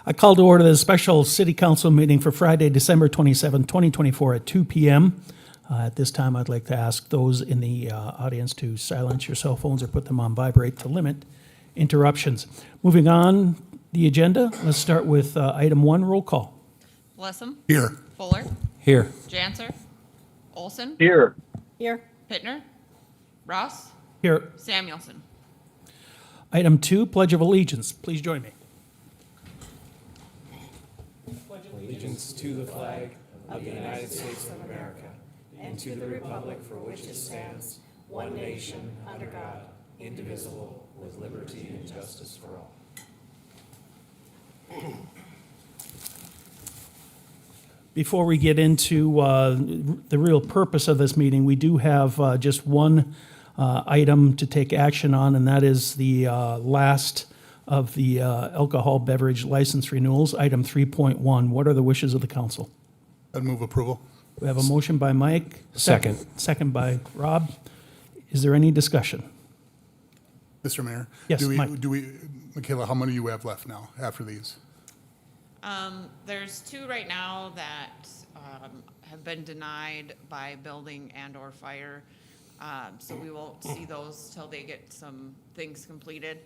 I call to order the special city council meeting for Friday, December 27, 2024 at 2 p.m. At this time, I'd like to ask those in the audience to silence your cell phones or put them on vibrate to limit interruptions. Moving on the agenda, let's start with item 1, roll call. Blessum. Here. Fuller. Here. Janser. Olson. Here. Here. Pittner. Ross. Here. Samuelson. Item 2, Pledge of Allegiance. Please join me. Allegiance to the flag of the United States of America and to the republic for which it stands, one nation, under God, indivisible, with liberty and justice for all. Before we get into the real purpose of this meeting, we do have just one item to take action on, and that is the last of the alcohol beverage license renewals, item 3.1. What are the wishes of the council? I'd move approval. We have a motion by Mike. Second. Second by Rob. Is there any discussion? Mr. Mayor? Yes, Mike. Michaela, how many do you have left now after these? There's 2 right now that have been denied by building and or fire. So we won't see those till they get some things completed.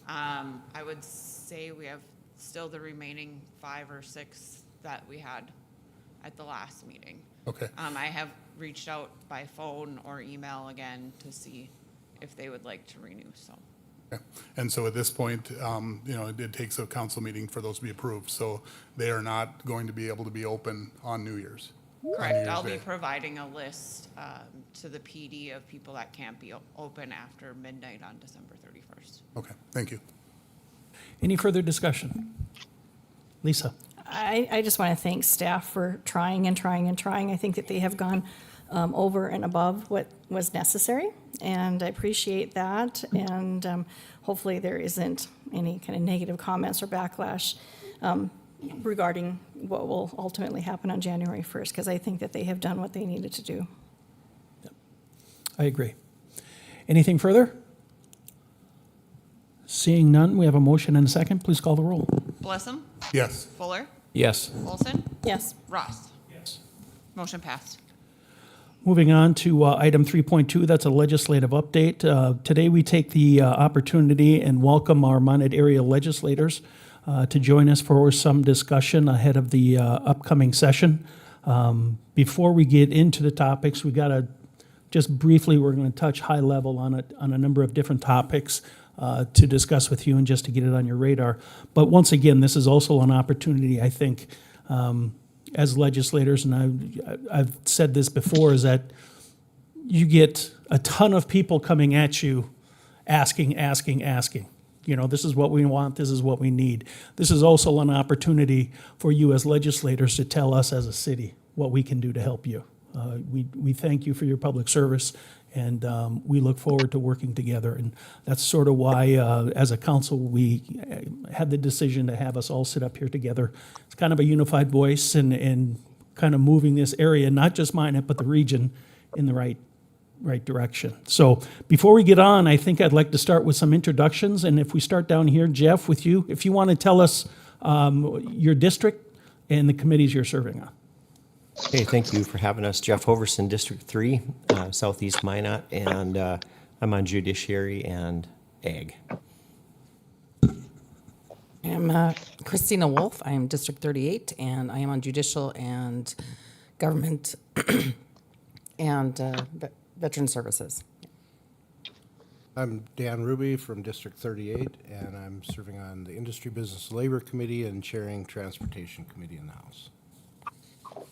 I would say we have still the remaining 5 or 6 that we had at the last meeting. Okay. I have reached out by phone or email again to see if they would like to renew, so. Okay. And so at this point, it takes a council meeting for those to be approved. So they are not going to be able to be open on New Year's. Correct. I'll be Day. providing a list to the PD of people that can't be open after midnight on December 31st. Okay, thank you. Any further discussion? Lisa? I just want to thank staff for trying and trying and trying. I think that they have gone over and above what was necessary, and I appreciate that. And hopefully there isn't any kind of negative comments or backlash regarding what will ultimately happen on January 1st, because I think that they have done what they needed to do. I agree. Anything further? Seeing none, we have a motion and a second. Please call the roll. Blessum. Yes. Fuller. Yes. Olson. Yes. Ross. Yes. Motion passed. Moving on to item 3.2, that's a legislative update. Today we take the opportunity and welcome our Minot area legislators to join us for some discussion ahead of the upcoming session. Before we get into the topics, we got to just briefly, we're going to touch high level on a number of different topics to discuss with you and just to get it on your radar. But once again, this is also an opportunity, I think, as legislators, and I've said this before, is that you get a ton of people coming at you asking. This is what we want, this is what we need. This is also an opportunity for you as legislators to tell us as a city what we can do to help you. We thank you for your public service, and we look forward to working together. And that's sort of why, as a council, we had the decision to have us all sit up here together. It's kind of a unified voice and kind of moving this area, not just Minot, but the region in the right direction. So before we get on, I think I'd like to start with some introductions. And if we start down here, Jeff, with you, if you want to tell us your district and the committees you're serving on. Hey, thank you for having us. Jeff Hoverson, District 3, Southeast Minot, and I'm on Judiciary and Ag. I'm Christina Wolf. I am District 38, and I am on Judicial and Government and Veteran Services. I'm Dan Ruby from District 38, and I'm serving on the Industry, Business, Labor Committee and chairing Transportation Committee in the House.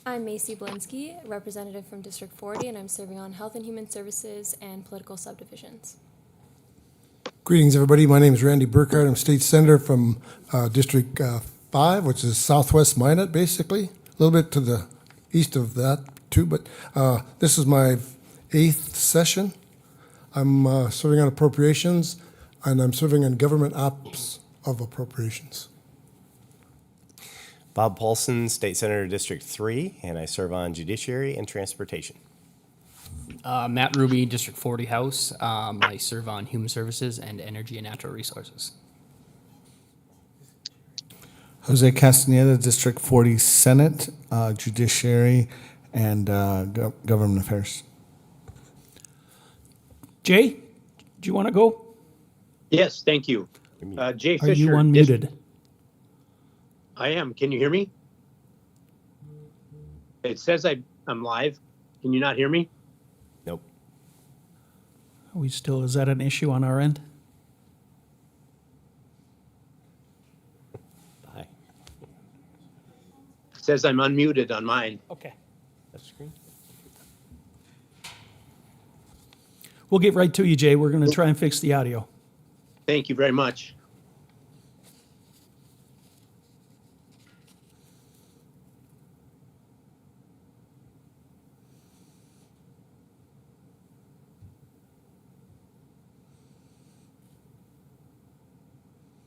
I'm Macy Blinsky, representative from District 40, and I'm serving on Health and Human Services and Political Subdivisions. Greetings, everybody. My name is Randy Burkhardt. I'm State Senator from District 5, which is Southwest Minot, basically. A little bit to the east of that, too, but this is my 8th session. I'm serving on appropriations, and I'm serving on government ops of appropriations. Bob Paulson, State Senator, District 3, and I serve on Judiciary and Transportation. Matt Ruby, District 40 House. I serve on Human Services and Energy and Natural Resources. Jose Castaneda, District 40 Senate, Judiciary, and Government Affairs. Jay, do you want to go? Yes, thank you. Jay Are you Fisher. unmuted? I am. Can you hear me? It says I'm live. Can you not hear me? Nope. Is that an issue on our end? Bye. It says I'm unmuted on mine. Okay. That's screen. We'll get right to you, Jay. We're going to try and fix the audio. Thank you very much.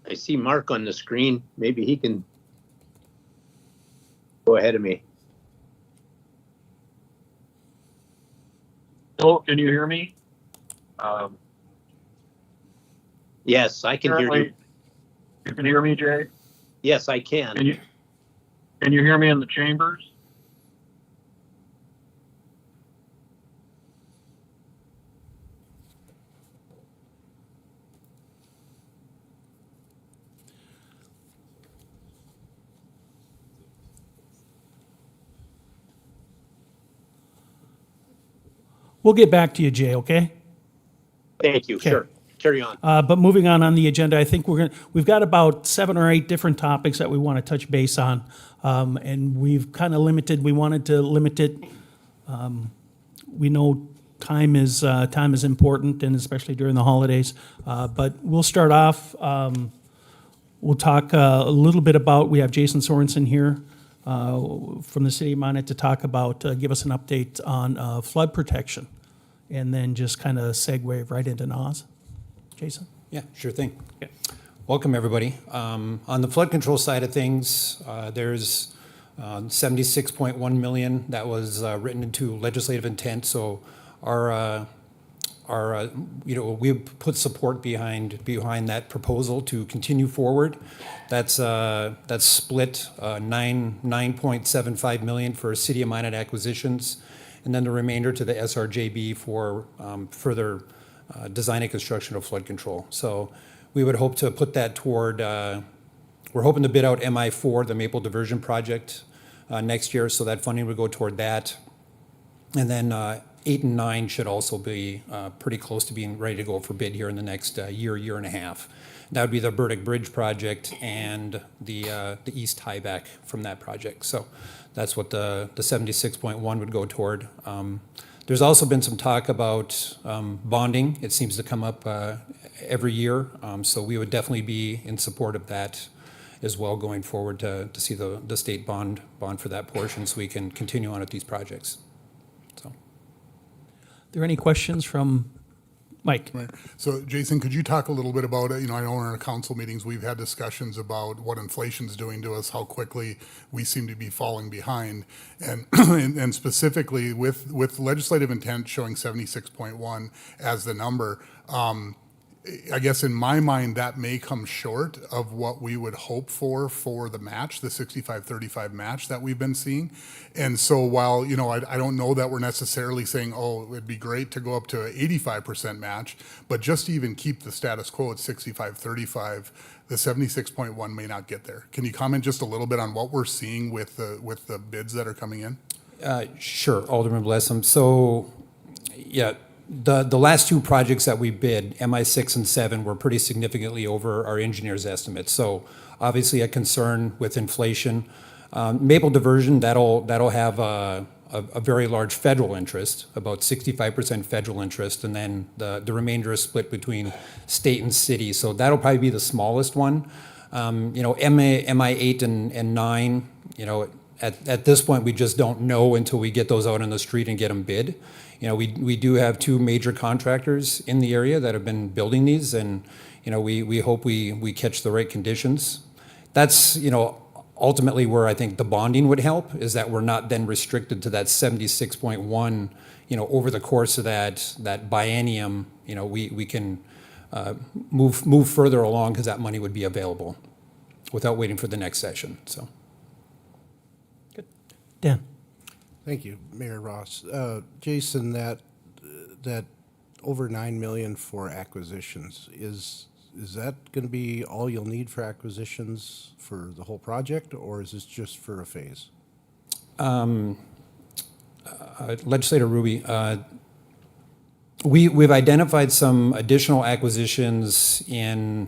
I see Mark on the screen. Maybe he can go ahead of me. Hello, can you hear me? Yes, I can hear you. Apparently, you can hear me, Jay? Yes, I can. Can you hear me in the chambers? We'll get back to you, Jay, okay? Thank you. Okay. Sure. Carry on. But moving on the agenda, I think we've got about 7 or 8 different topics that we want to touch base on. And we've kind of we wanted to limit it. We know time is important, and especially during the holidays. But we'll start off, we'll talk a little bit about, we have Jason Sorensen here from the city of Minot to talk about, give us an update on flood protection. And then just kind of segue right into NAS. Jason? Yeah, sure thing. Welcome, everybody. On the flood control side of things, there's $76.1 million that was written into legislative intent. So we put support behind that proposal to continue forward. That's split $9.75 million for City of Minot acquisitions, and then the remainder to the SRJB for further design and construction of flood control. So we would hope to put that toward, we're hoping to bid out MI4, the Maple Diversion Project, next year, so that funding would go toward that. And then 8 and 9 should also be pretty close to being ready to go for bid here in the next year and a half. That would be the Burdick Bridge project and the east tieback from that project. So that's what the 76.1 would go toward. There's also been some talk about bonding. It seems to come up every year. So we would definitely be in support of that as well going forward to see the state bond for that portion so we can continue on with these projects. So, Are there any questions from Mike? Right. So Jason, could you talk a little bit about it? I know in our council meetings, we've had discussions about what inflation's doing to us, how quickly we seem to be falling behind. And and specifically with legislative intent showing 76.1 as the number, I guess in my mind, that may come short of what we would hope for the match, the 65-35 match that we've been seeing. And so while, I don't know that we're necessarily saying, oh, it'd be great to go up to an 85% match, but just to even keep the status quo at 65-35, the 76.1 may not get there. Can you comment just a little bit on what we're seeing with the bids that are coming in? sure, Alderman Blessum. So, yeah. The last 2 projects that we bid, MI6 and 7, were pretty significantly over our engineer's estimates. So obviously a concern with inflation. Maple Diversion, that'll have a very large federal interest, about 65% federal interest, and then the remainder is split between state and city. So that'll probably be the smallest one. MI8 and 9, at this point, we just don't know until we get those out on the street and get them bid. We do have 2 major contractors in the area that have been building these, and we hope we catch the right conditions. That's ultimately where I think the bonding would help, is that we're not then restricted to that 76.1. Over the course of that biennium, we can move further along because that money would be available. without waiting for the next session, so. Dan? Thank you, Mayor Ross. Jason, that over 9 million for acquisitions, is that going to be all you'll need for acquisitions for the whole project, or is this just for a phase? Legislator Ruby, we've identified some additional acquisitions in,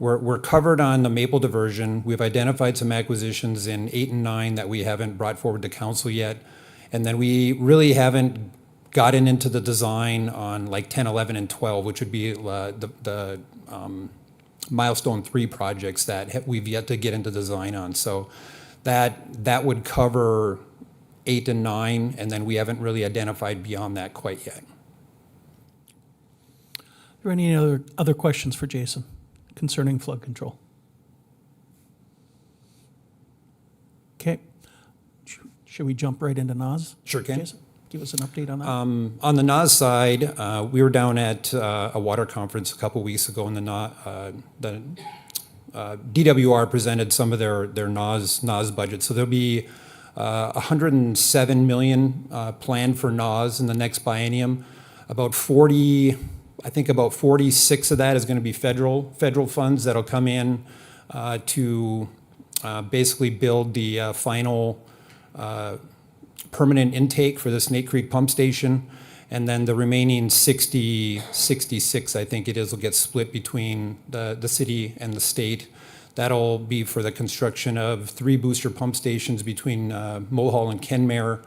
we're covered on the Maple diversion. We've identified some acquisitions in 8 and 9 that we haven't brought forward to council yet. And then we really haven't gotten into the design on like 10, 11, and 12, which would be the milestone 3 projects that we've yet to get into design on. So that would cover 8 and 9, and then we haven't really identified beyond that quite yet. Are there any other questions for Jason concerning flood control? Okay. Should we jump right into NOS? Sure can. Jason, give us an update on that. On the NOS side, we were down at a water conference a couple weeks ago, and the DWR presented some of their NOS budget. So there'll be 107 million planned for NOS in the next biennium. About 46 of that is going to be federal funds that'll come in to basically build the final permanent intake for the Snake Creek pump station. And then the remaining 66, I think it is, will get split between the city and the state. That'll be for the construction of 3 booster pump stations between Mohall and Kenmare.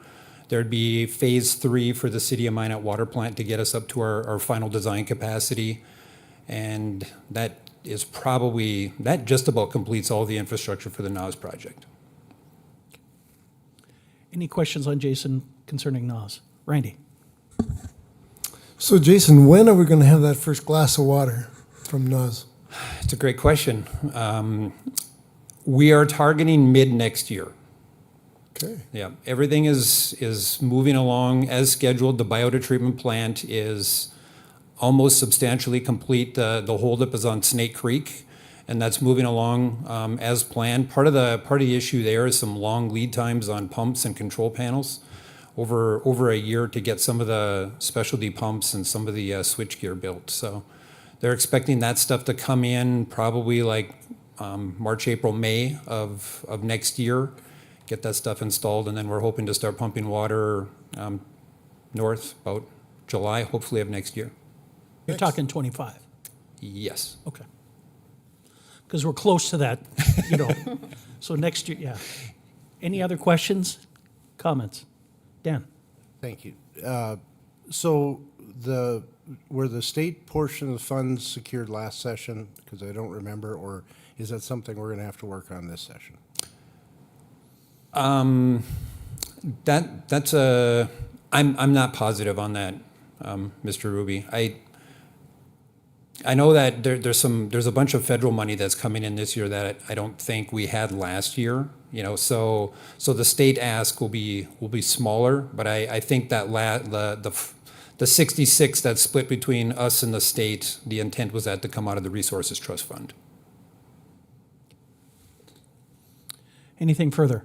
There'd be phase 3 for the City of Minot water plant to get us up to our final design capacity. And that just about completes all the infrastructure for the NOS project. Any questions on Jason concerning NOS? Randy? So Jason, when are we going to have that first glass of water from NOS? It's a great question. We are targeting mid next year. Okay. Yeah, everything is moving along as scheduled. The biota treatment plant is almost substantially complete. The holdup is on Snake Creek, and that's moving along as planned. Part of the issue there is some long lead times on pumps and control panels, over a year to get some of the specialty pumps and some of the switchgear built. So they're expecting that stuff to come in probably like March, April, May of next year. Get that stuff installed, and then we're hoping to start pumping water north about July, hopefully, of next year. You're talking 25? Yes. Okay. Because we're close to that, So next year, yeah. Any other questions, comments? Dan? Thank you. So were the state portion of the funds secured last session? Because I don't remember, or is that something we're going to have to work on this session? I'm not positive on that, Mr. Ruby. I know that there's a bunch of federal money that's coming in this year that I don't think we had last year. So the state ask will be smaller, but I think that the 66 that's split between us and the state, the intent was that to come out of the Resources Trust Fund. Anything further?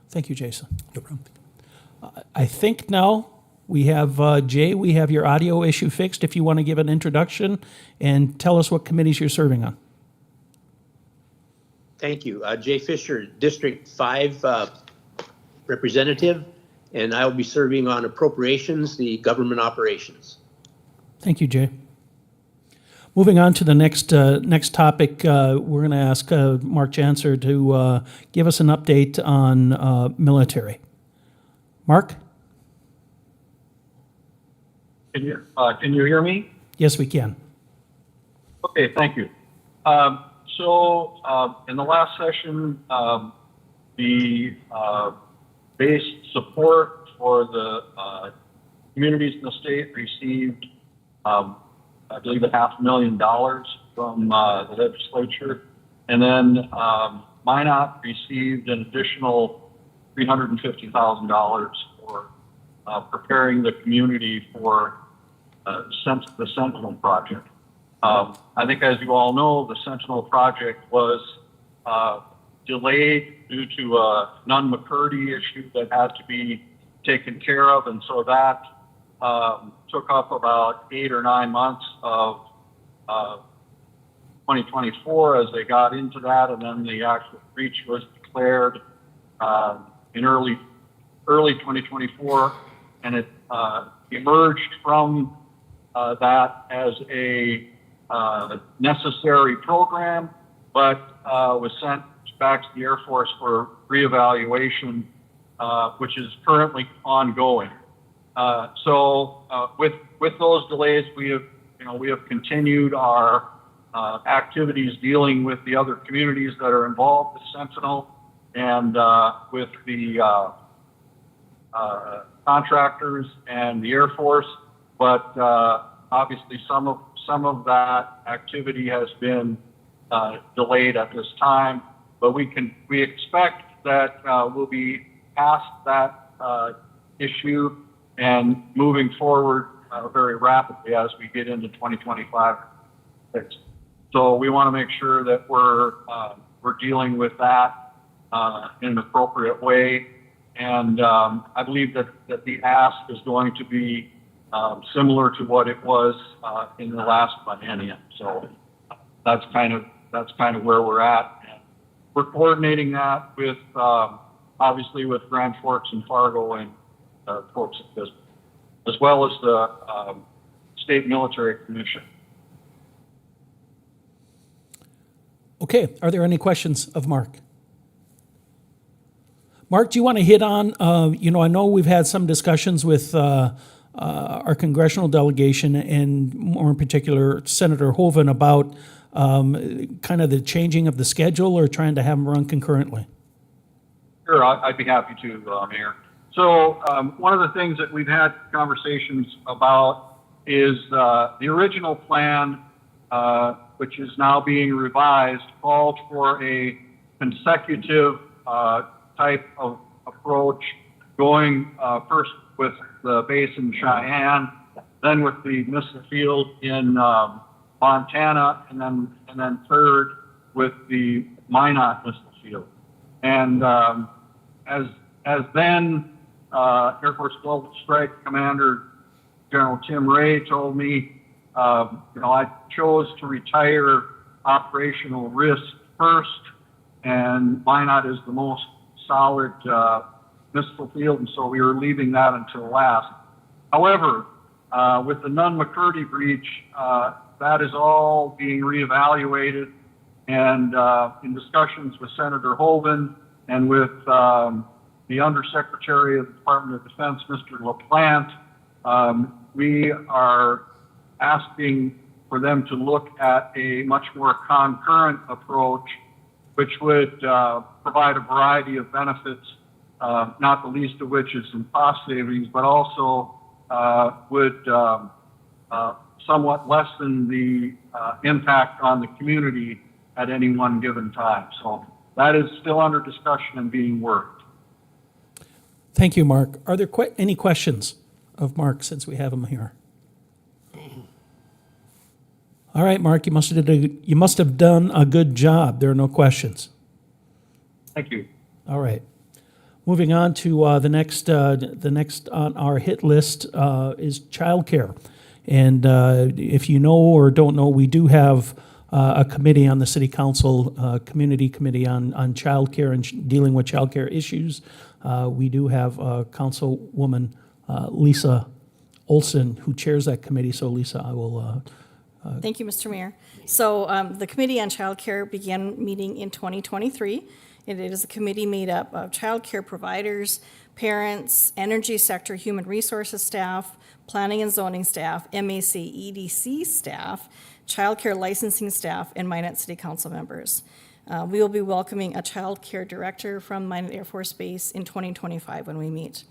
Thank you, Jason. No problem. I think now we have, Jay, we have your audio issue fixed. If you want to give an introduction and tell us what committees you're serving on. Thank you. Jay Fisher, District 5 representative, and I will be serving on appropriations, the government operations. Thank you, Jay. Moving on to the next topic, we're going to ask Mark Janser to give us an update on military. Mark? Can you hear me? Yes, we can. Okay, thank you. So in the last session, the base support for the communities in the state received, I believe, $500,000 from the legislature. And then Minot received an additional $350,000 for preparing the community for the Sentinel project. I think, as you all know, the Sentinel project was delayed due to a Nunn-McCurdy issue that had to be taken care of, and so that took up about 8 or 9 months of 2024 as they got into that, and then the actual breach was declared in early 2024, and it emerged from that as a necessary program, but was sent back to the Air Force for reevaluation, which is currently ongoing. So with those delays, we have continued our activities dealing with the other communities that are involved with Sentinel and with the contractors and the Air Force, but obviously some of that activity has been delayed at this time. But we expect that we'll be past that issue and moving forward very rapidly as we get into 2025. So we want to make sure that we're dealing with that in an appropriate way. And I believe that the ask is going to be similar to what it was in the last biennium. So that's kind of where we're at. And we're coordinating that with obviously with Grand Forks and Fargo and folks at this, as well as the State Military Commission. Okay, are there any questions of Mark? Mark, do you want to hit on, I know we've had some discussions with our congressional delegation and more in particular Senator Hoeven about kind of the changing of the schedule or trying to have them run concurrently? Sure, I'd be happy to, Mayor. So one of the things that we've had conversations about is the original plan, which is now being revised, called for a consecutive type of approach, going first with the base in Cheyenne, then with the missile field in Montana, and then third with the Minot missile field. And as then Air Force Global Strike Commander General Tim Ray told me, I chose to retire operational risk first, and Minot is the most solid missile field, and so we were leaving that until last. However, with the Nunn-McCurdy breach, that is all being reevaluated, and in discussions with Senator Hoeven and with the Undersecretary of the Department of Defense, Mr. LaPlante, we are asking for them to look at a much more concurrent approach, which would provide a variety of benefits, not the least of which is some cost savings, but also would somewhat lessen the impact on the community at any one given time. So that is still under discussion and being worked. Thank you, Mark. Are there any questions of Mark since we have him here? All right, Mark, you must have done a good job. There are no questions. Thank you. All right. Moving on to the next on our hit list is childcare. And if you know or don't know, we do have a committee on the City Council, Community Committee on childcare and dealing with childcare issues. We do have Councilwoman Lisa Olson who chairs that committee. So Lisa, I will... Thank you, Mr. Mayor. So the Committee on Childcare began meeting in 2023. It is a committee made up of childcare providers, parents, energy sector, human resources staff, planning and zoning staff, MAC, EDC staff, childcare licensing staff, and Minot City Council members. We will be welcoming a childcare director from Minot Air Force Base in 2025 when we meet.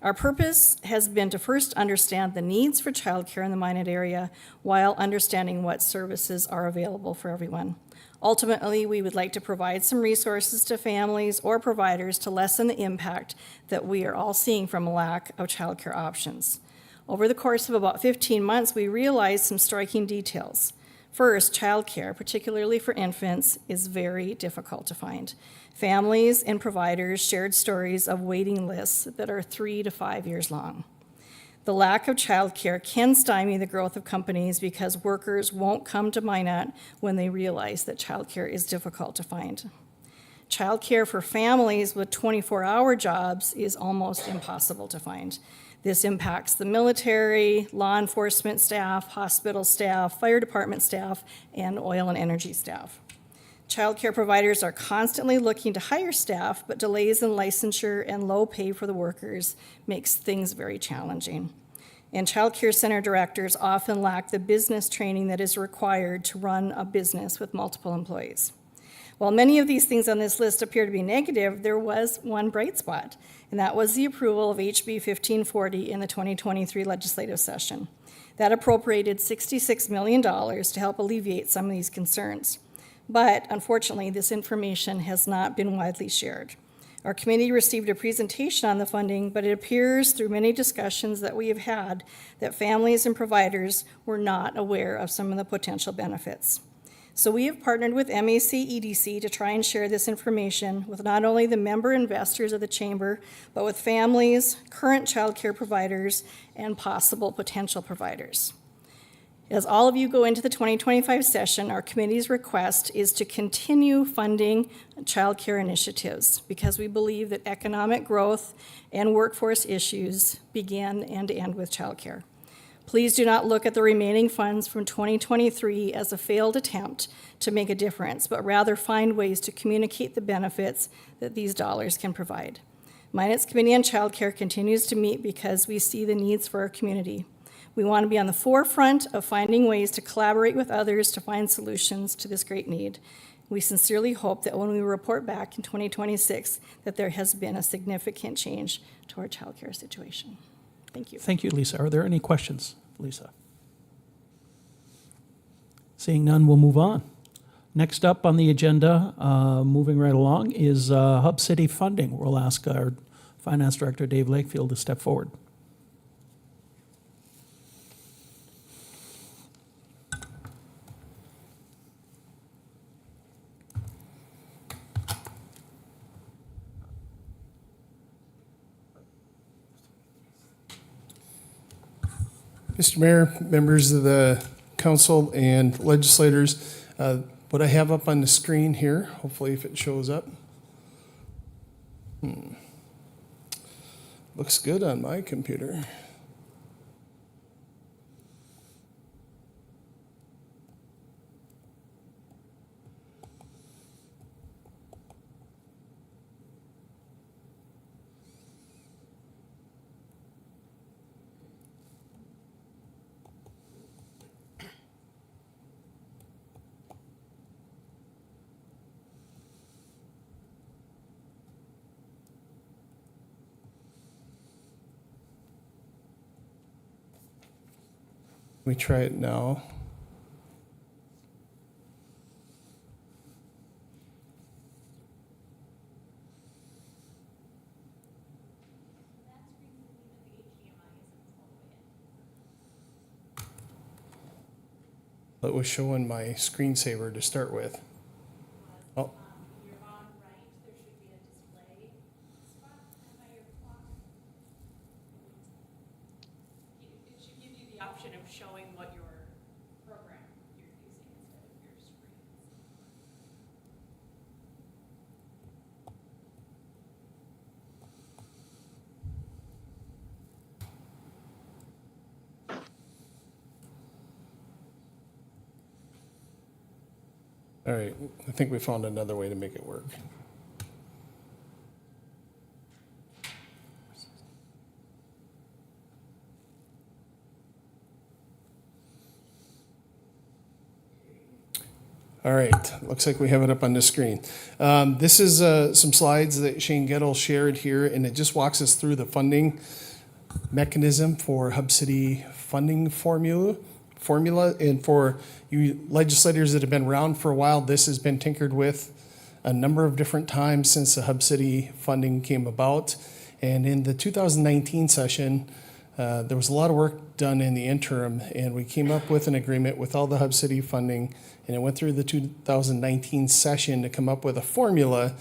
Our purpose has been to first understand the needs for childcare in the Minot area while understanding what services are available for everyone. Ultimately, we would like to provide some resources to families or providers to lessen the impact that we are all seeing from a lack of childcare options. Over the course of about 15 months, we realized some striking details. First, childcare, particularly for infants, is very difficult to find. Families and providers shared stories of waiting lists that are 3 to 5 years long. The lack of childcare can stymie the growth of companies because workers won't come to Minot when they realize that childcare is difficult to find. Childcare for families with 24-hour jobs is almost impossible to find. This impacts the military, law enforcement staff, hospital staff, fire department staff, and oil and energy staff. Childcare providers are constantly looking to hire staff, but delays in licensure and low pay for the workers makes things very challenging. And childcare center directors often lack the business training that is required to run a business with multiple employees. While many of these things on this list appear to be negative, there was one bright spot, and that was the approval of HB 1540 in the 2023 legislative session. That appropriated $66 million to help alleviate some of these concerns. But unfortunately, this information has not been widely shared. Our committee received a presentation on the funding, but it appears through many discussions that we have had that families and providers were not aware of some of the potential benefits. So we have partnered with MAC EDC to try and share this information with not only the member investors of the chamber, but with families, current child care providers, and possible potential providers. As all of you go into the 2025 session, our committee's request is to continue funding child care initiatives because we believe that economic growth and workforce issues begin and end with child care. Please do not look at the remaining funds from 2023 as a failed attempt to make a difference, but rather find ways to communicate the benefits that these dollars can provide. Minot's Committee on Child Care continues to meet because we see the needs for our community. We want to be on the forefront of finding ways to collaborate with others to find solutions to this great need. We sincerely hope that when we report back in 2026 that there has been a significant change to our child care situation. Thank you. Thank you, Lisa. Are there any questions, Lisa? Seeing none, we'll move on. Next up on the agenda, moving right along, is Hub City funding. We'll ask our Finance Director, Dave Lakefield, to step forward. Mr. Mayor, members of the council and legislators, what I have up on the screen here, hopefully if it shows up. Looks good on my computer. Let me try it now. It was showing my screensaver to start with. Oh. You're on right, there should be a display spot by your clock. It should give you the option of showing what your program you're using instead of your screen. All right, I think we found another way to make it work. All right, looks like we have it up on the screen. This is some slides that Shane Gettle shared here, and it just walks us through the funding mechanism for Hub City funding formula. And for you legislators that have been around for a while, this has been tinkered with a number of different times since the Hub City funding came about. And in the 2019 session, There was a lot of work done in the interim, and we came up with an agreement with all the Hub City funding, and it went through the 2019 session to come up with a formula.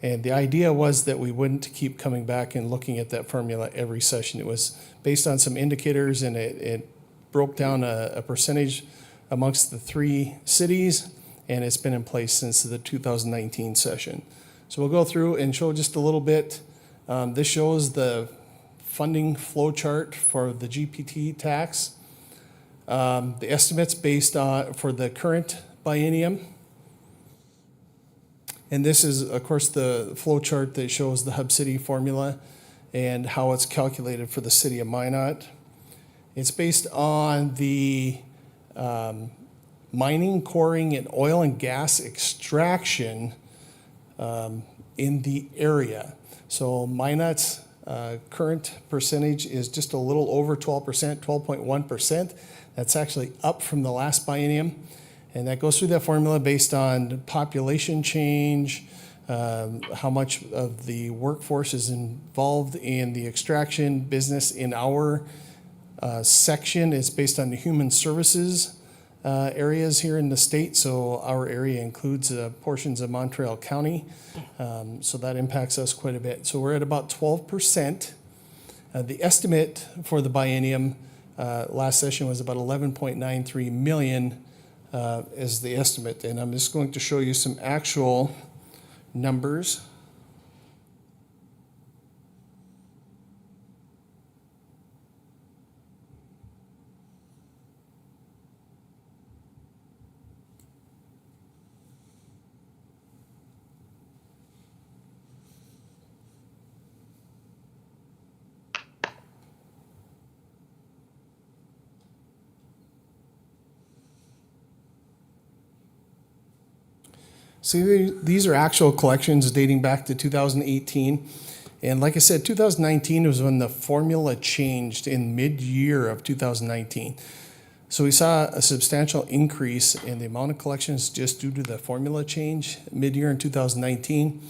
And the idea was that we wouldn't keep coming back and looking at that formula every session. It was based on some indicators, and it broke down a percentage amongst the 3 cities, and it's been in place since the 2019 session. So we'll go through and show just a little bit. This shows the funding flow chart for the GPT tax. The estimates based on for the current biennium. And this is, of course, the flow chart that shows the Hub City formula and how it's calculated for the city of Minot. It's based on the mining, coring, and oil and gas extraction in the area. So Minot's current percentage is just a little over 12%, 12.1%. That's actually up from the last biennium. And that goes through that formula based on population change, how much of the workforce is involved in the extraction business in our section. It's based on the human services areas here in the state. So our area includes portions of Montreal County. So that impacts us quite a bit. So we're at about 12%. The estimate for the biennium last session was about 11.93 million is the estimate. And I'm just going to show you some actual numbers. See, these are actual collections dating back to 2018. And like I said, 2019 was when the formula changed in mid-year of 2019. So we saw a substantial increase in the amount of collections just due to the formula change mid-year in 2019.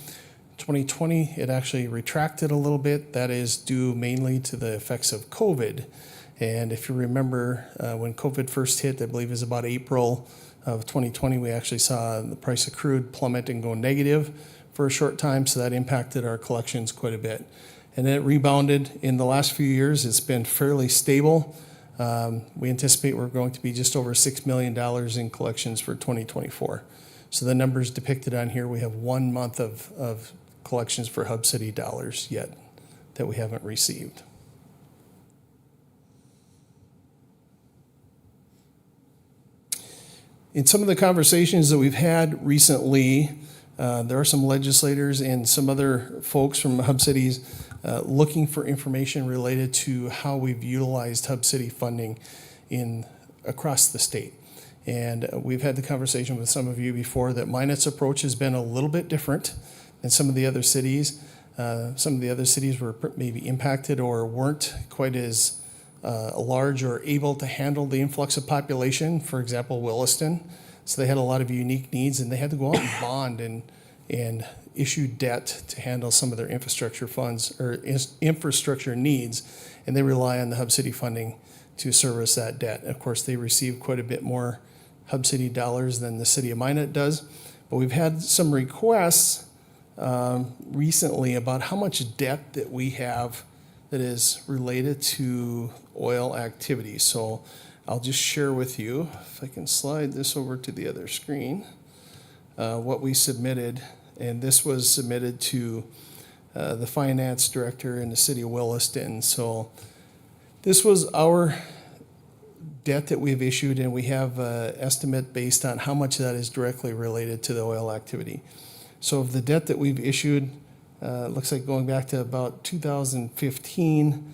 2020, it actually retracted a little bit. That is due mainly to the effects of COVID. And if you remember when COVID first hit, I believe it was about April of 2020, we actually saw the price of crude plummet and go negative for a short time, so that impacted our collections quite a bit. And then it rebounded in the last few years. It's been fairly stable. We anticipate we're going to be just over $6 million in collections for 2024. So the numbers depicted on here, we have 1 month of collections for Hub City dollars yet that we haven't received. In some of the conversations that we've had recently, there are some legislators and some other folks from Hub Cities looking for information related to how we've utilized Hub City funding across the state. And we've had the conversation with some of you before that Minot's approach has been a little bit different than some of the other cities. Some of the other cities were maybe impacted or weren't quite as large or able to handle the influx of population, for example, Williston. So they had a lot of unique needs, and they had to go out and bond and issue debt to handle some of their infrastructure funds or infrastructure needs, and they rely on the Hub City funding to service that debt. Of course, they receive quite a bit more Hub City dollars than the city of Minot does, but we've had some requests recently about how much debt that we have that is related to oil activity. So I'll just share with you, if I can slide this over to the other screen, what we submitted. And this was submitted to the finance director in the city of Williston. So this was our debt that we've issued, and we have an estimate based on how much of that is directly related to the oil activity. So of the debt that we've issued, looks like going back to about 2015,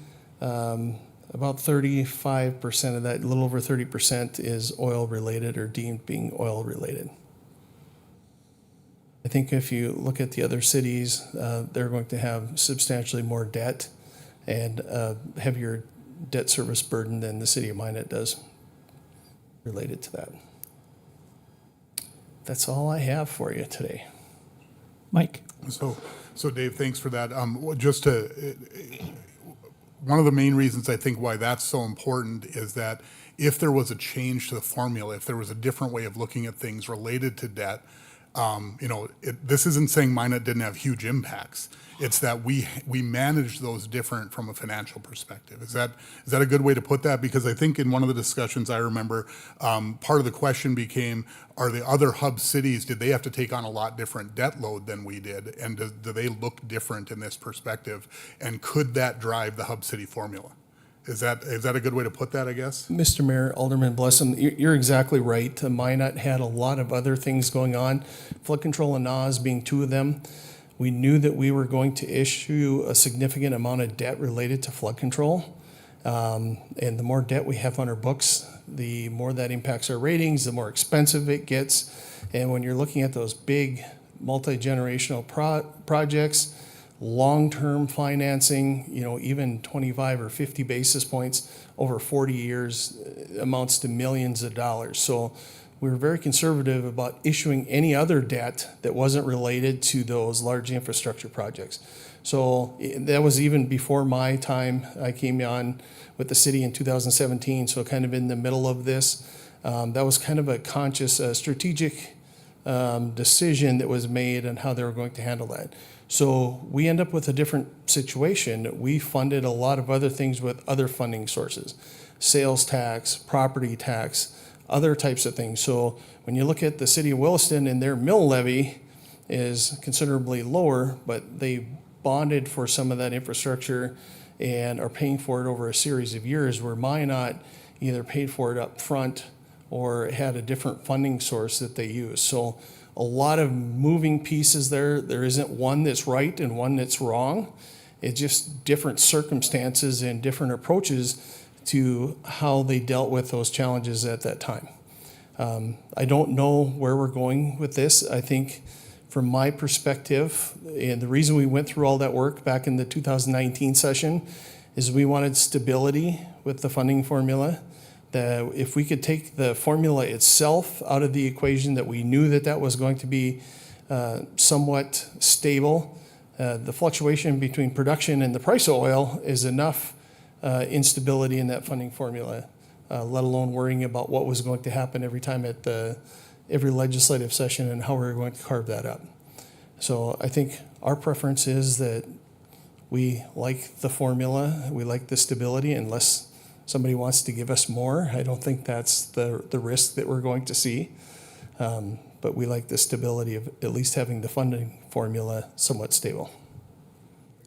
about 35% of that, a little over 30% is oil related or deemed being oil related. I think if you look at the other cities, they're going to have substantially more debt and heavier debt service burden than the city of Minot does related to that. That's all I have for you today. Mike? So Dave, thanks for that. Just to, one of the main reasons I think why that's so important is that if there was a change to the formula, if there was a different way of looking at things related to debt, this isn't saying Minot didn't have huge impacts. It's that we managed those different from a financial perspective. Is that a good way to put that? Because I think in one of the discussions I remember, part of the question became, are the other hub cities, did they have to take on a lot different debt load than we did? And do they look different in this perspective? And could that drive the hub city formula? Is that a good way to put that, I guess? Mr. Mayor, Alderman Blessum, you're exactly right. Minot had a lot of other things going on, flood control and NAS being two of them. We knew that we were going to issue a significant amount of debt related to flood control. And the more debt we have on our books, the more that impacts our ratings, the more expensive it gets. And when you're looking at those big multi-generational projects, long-term financing, even 25 or 50 basis points over 40 years amounts to millions of dollars. So we were very conservative about issuing any other debt that wasn't related to those large infrastructure projects. So that was even before my time. I came on with the city in 2017, so kind of in the middle of this. That was kind of a conscious, strategic decision that was made on how they were going to handle that. So we end up with a different situation. We funded a lot of other things with other funding sources, sales tax, property tax, other types of things. So when you look at the city of Williston and their mill levy is considerably lower, but they bonded for some of that infrastructure and are paying for it over a series of years, where Minot either paid for it up front or had a different funding source that they use. So a lot of moving pieces there. There isn't one that's right and one that's wrong. It's just different circumstances and different approaches to how they dealt with those challenges at that time. I don't know where we're going with this. I think from my perspective, and the reason we went through all that work back in the 2019 session is we wanted stability with the funding formula. That if we could take the formula itself out of the equation, that we knew that was going to be somewhat stable. The fluctuation between production and the price of oil is enough instability in that funding formula, let alone worrying about what was going to happen every time at every legislative session and how we were going to carve that up. So I think our preference is that we like the formula, we like the stability, unless somebody wants to give us more. I don't think that's the risk that we're going to see. But we like the stability of at least having the funding formula somewhat stable.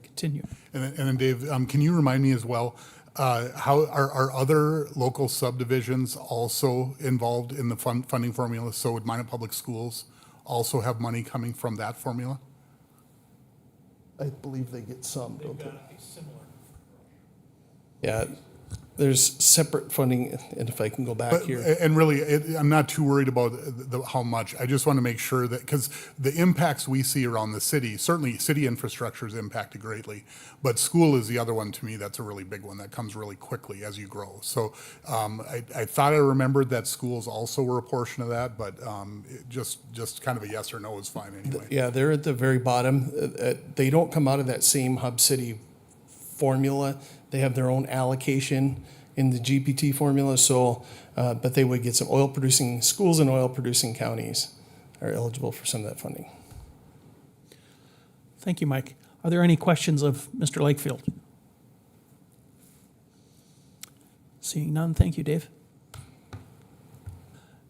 Continue. And then Dave, can you remind me as well, how are other local subdivisions also involved in the funding formula? So would Minot Public Schools also have money coming from that formula? I believe they get some, don't they? Yeah. There's separate funding, and if I can go back here. And really, I'm not too worried about how much. I just want to make sure that, because the impacts we see around the city, certainly city infrastructure is impacted greatly, but school is the other one to me that's a really big one that comes really quickly as you grow. So I thought I remembered that schools also were a portion of that, but just kind of a yes or no is fine anyway. Yeah, they're at the very bottom. They don't come out of that same hub city formula. They have their own allocation in the GPT formula, so but they would get some oil producing schools and oil producing counties are eligible for some of that funding. Thank you, Mike. Are there any questions of Mr. Lakefield? Seeing none, thank you, Dave.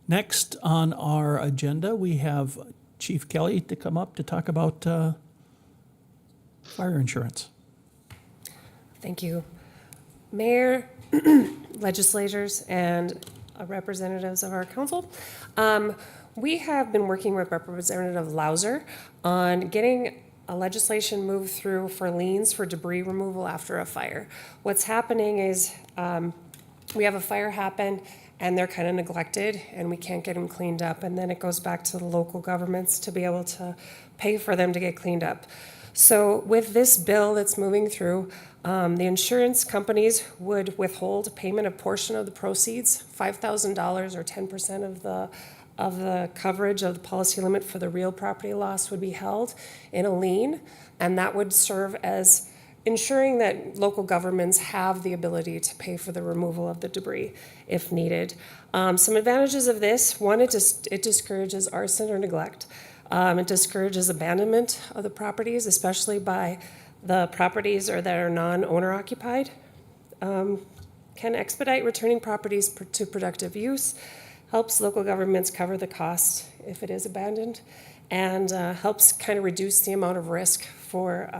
Next on our agenda, we have Chief Kelly to come up to talk about fire insurance. Thank you. Mayor, legislators, and representatives of our council. We have been working with Representative Lauser on getting a legislation moved through for liens for debris removal after a fire. What's happening is we have a fire happen and they're kind of neglected and we can't get them cleaned up, and then it goes back to the local governments to be able to pay for them to get cleaned up. So with this bill that's moving through, the insurance companies would withhold payment of portion of the proceeds, $5,000 or 10% of the coverage of the policy limit for the real property loss would be held in a lien, and that would serve as ensuring that local governments have the ability to pay for the removal of the debris if needed. Some advantages of this: one, it discourages arson or neglect. It discourages abandonment of the properties, especially by the properties that are non-owner occupied. Can expedite returning properties to productive use, helps local governments cover the cost if it is abandoned, and helps kind of reduce the amount of risk for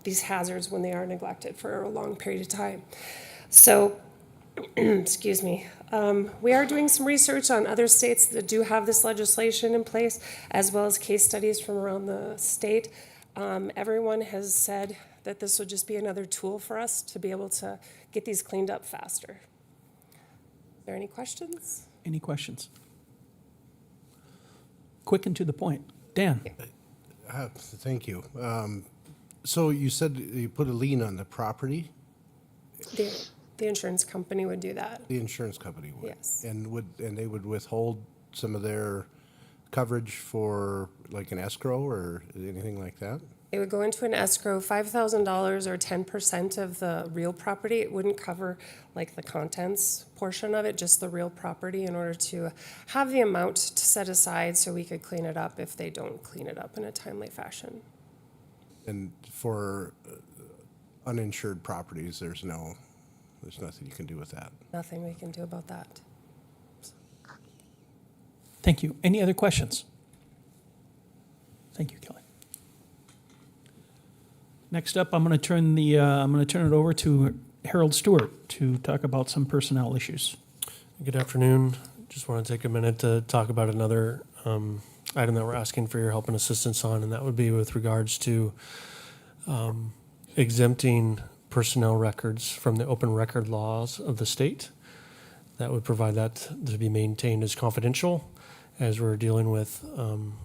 these hazards when they are neglected for a long period of time. So, excuse me, we are doing some research on other states that do have this legislation in place, as well as case studies from around the state. Everyone has said that this would just be another tool for us to be able to get these cleaned up faster. Are there any questions? Any questions? Quick and to the point. Dan? Thank you. So you said you put a lien on the property? The insurance company would do that. The insurance company would? Yes. And they would withhold some of their coverage for like an escrow or anything like that? It would go into an escrow, $5,000 or 10% of the real property. It wouldn't cover like the contents portion of it, just the real property, in order to have the amount to set aside so we could clean it up if they don't clean it up in a timely fashion. And for uninsured properties, there's nothing you can do with that? Nothing we can do about that. Thank you. Any other questions? Thank you, Kelly. Next up, I'm going to turn it over to Harold Stewart to talk about some personnel issues. Good afternoon. Just want to take a minute to talk about another item that we're asking for your help and assistance on, and that would be with regards to exempting personnel records from the open record laws of the state. That would provide that to be maintained as confidential, as we're dealing with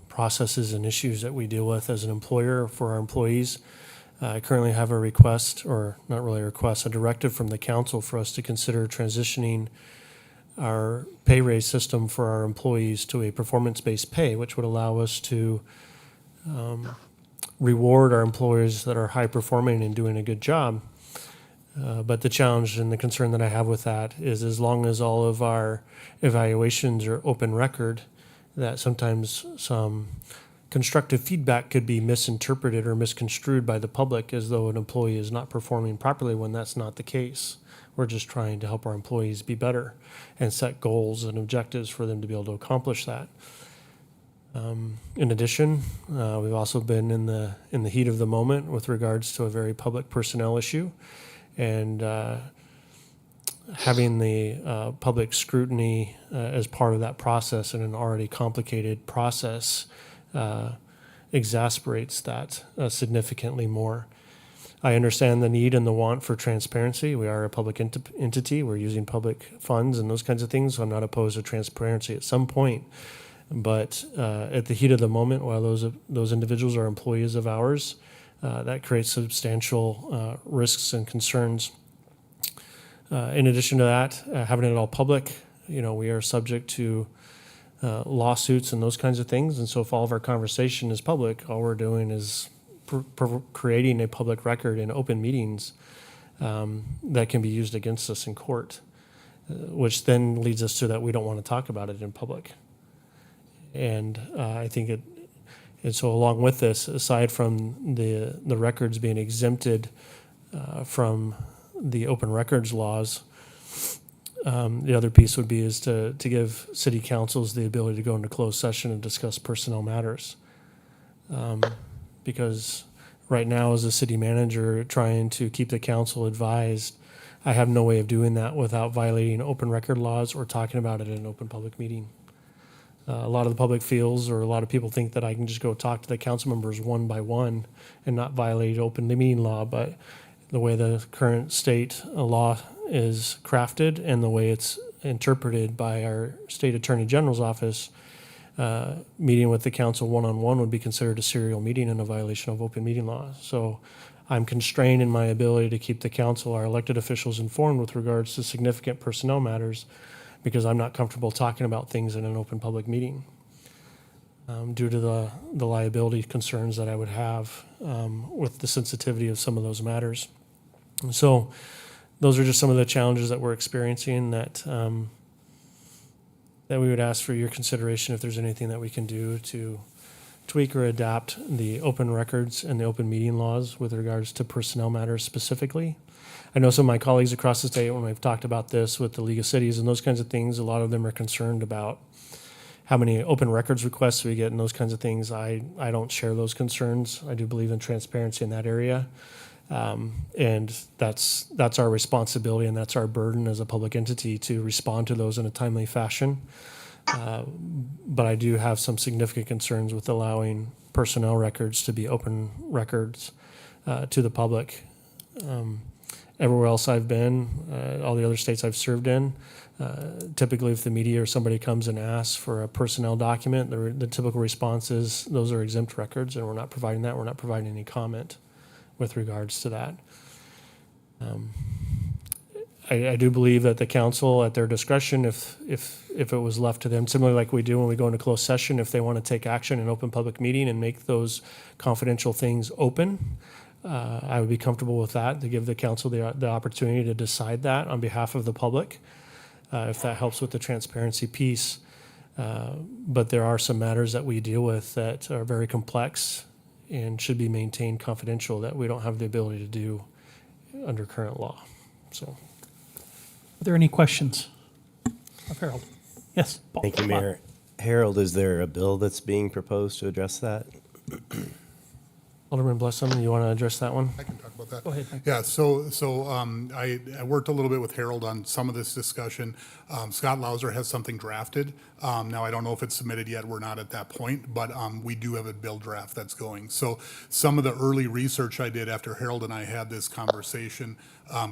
processes and issues that we deal with as an employer for our employees. I currently have a request, or not really a request, a directive from the council for us to consider transitioning our pay raise system for our employees to a performance-based pay, which would allow us to reward our employees that are high performing and doing a good job. But the challenge and the concern that I have with that is, as long as all of our evaluations are open record, that sometimes some constructive feedback could be misinterpreted or misconstrued by the public as though an employee is not performing properly, when that's not the case. We're just trying to help our employees be better and set goals and objectives for them to be able to accomplish that. In addition, we've also been in the heat of the moment with regards to a very public personnel issue, and having the public scrutiny as part of that process in an already complicated process exasperates that significantly more. I understand the need and the want for transparency. We are a public entity. We're using public funds and those kinds of things, so I'm not opposed to transparency at some point. But at the heat of the moment, while those individuals are employees of ours, that creates substantial risks and concerns. In addition to that, having it all public, we are subject to lawsuits and those kinds of things. And so if all of our conversation is public, all we're doing is creating a public record in open meetings that can be used against us in court, which then leads us to that we don't want to talk about it in public. And I think and so along with this, aside from the records being exempted from the open records laws, the other piece would be to give city councils the ability to go into closed session and discuss personnel matters. Because right now, as a city manager trying to keep the council advised, I have no way of doing that without violating open record laws or talking about it in an open public meeting. A lot of the public feels, or a lot of people think, that I can just go talk to the council members one by one and not violate open meeting law. But the way the current state law is crafted and the way it's interpreted by our state attorney general's office, meeting with the council one-on-one would be considered a serial meeting and a violation of open meeting law. So I'm constrained in my ability to keep the council, our elected officials, informed with regards to significant personnel matters, because I'm not comfortable talking about things in an open public meeting due to the liability concerns that I would have with the sensitivity of some of those matters. And so those are just some of the challenges that we're experiencing that that we would ask for your consideration if there's anything that we can do to tweak or adapt the open records and the open meeting laws with regards to personnel matters specifically. I know some of my colleagues across the state, when we've talked about this with the League of Cities and those kinds of things, a lot of them are concerned about how many open records requests we get and those kinds of things. I don't share those concerns. I do believe in transparency in that area. And that's our responsibility and that's our burden as a public entity to respond to those in a timely fashion. But I do have some significant concerns with allowing personnel records to be open records to the public. Everywhere else I've been, all the other states I've served in, typically if the media or somebody comes and asks for a personnel document, the typical response is those are exempt records and we're not providing that. We're not providing any comment with regards to that. I do believe that the council, at their discretion, if it was left to them, similarly like we do when we go into closed session, if they want to take action in open public meeting and make those confidential things open, I would be comfortable with that, to give the council the opportunity to decide that on behalf of the public, if that helps with the transparency piece. But there are some matters that we deal with that are very complex and should be maintained confidential that we don't have the ability to do under current law. So, Are there any questions of Harold? Yes, Paul. Thank you, Mayor. Harold, is there a bill that's being proposed to address that? Alderman Blessum, you want to address that one? I can talk about that. Go ahead, Mike. Yeah, so I worked a little bit with Harold on some of this discussion. Scott Lauser has something drafted. Now, I don't know if it's submitted yet. We're not at that point, but we do have a bill draft that's going. So some of the early research I did after Harold and I had this conversation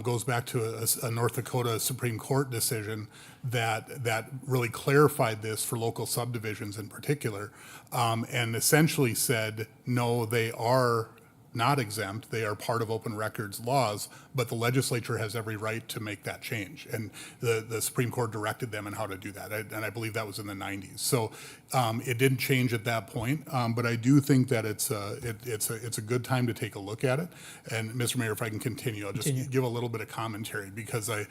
goes back to a North Dakota Supreme Court decision that really clarified this for local subdivisions in particular, and essentially said, no, they are not exempt. They are part of open records laws, but the legislature has every right to make that change. And the Supreme Court directed them on how to do that. And I believe that was in the 90s. So it didn't change at that point, but I do think that it's a good time to take a look at it. And Mr. Mayor, if I can continue, I'll just give a little bit of commentary because I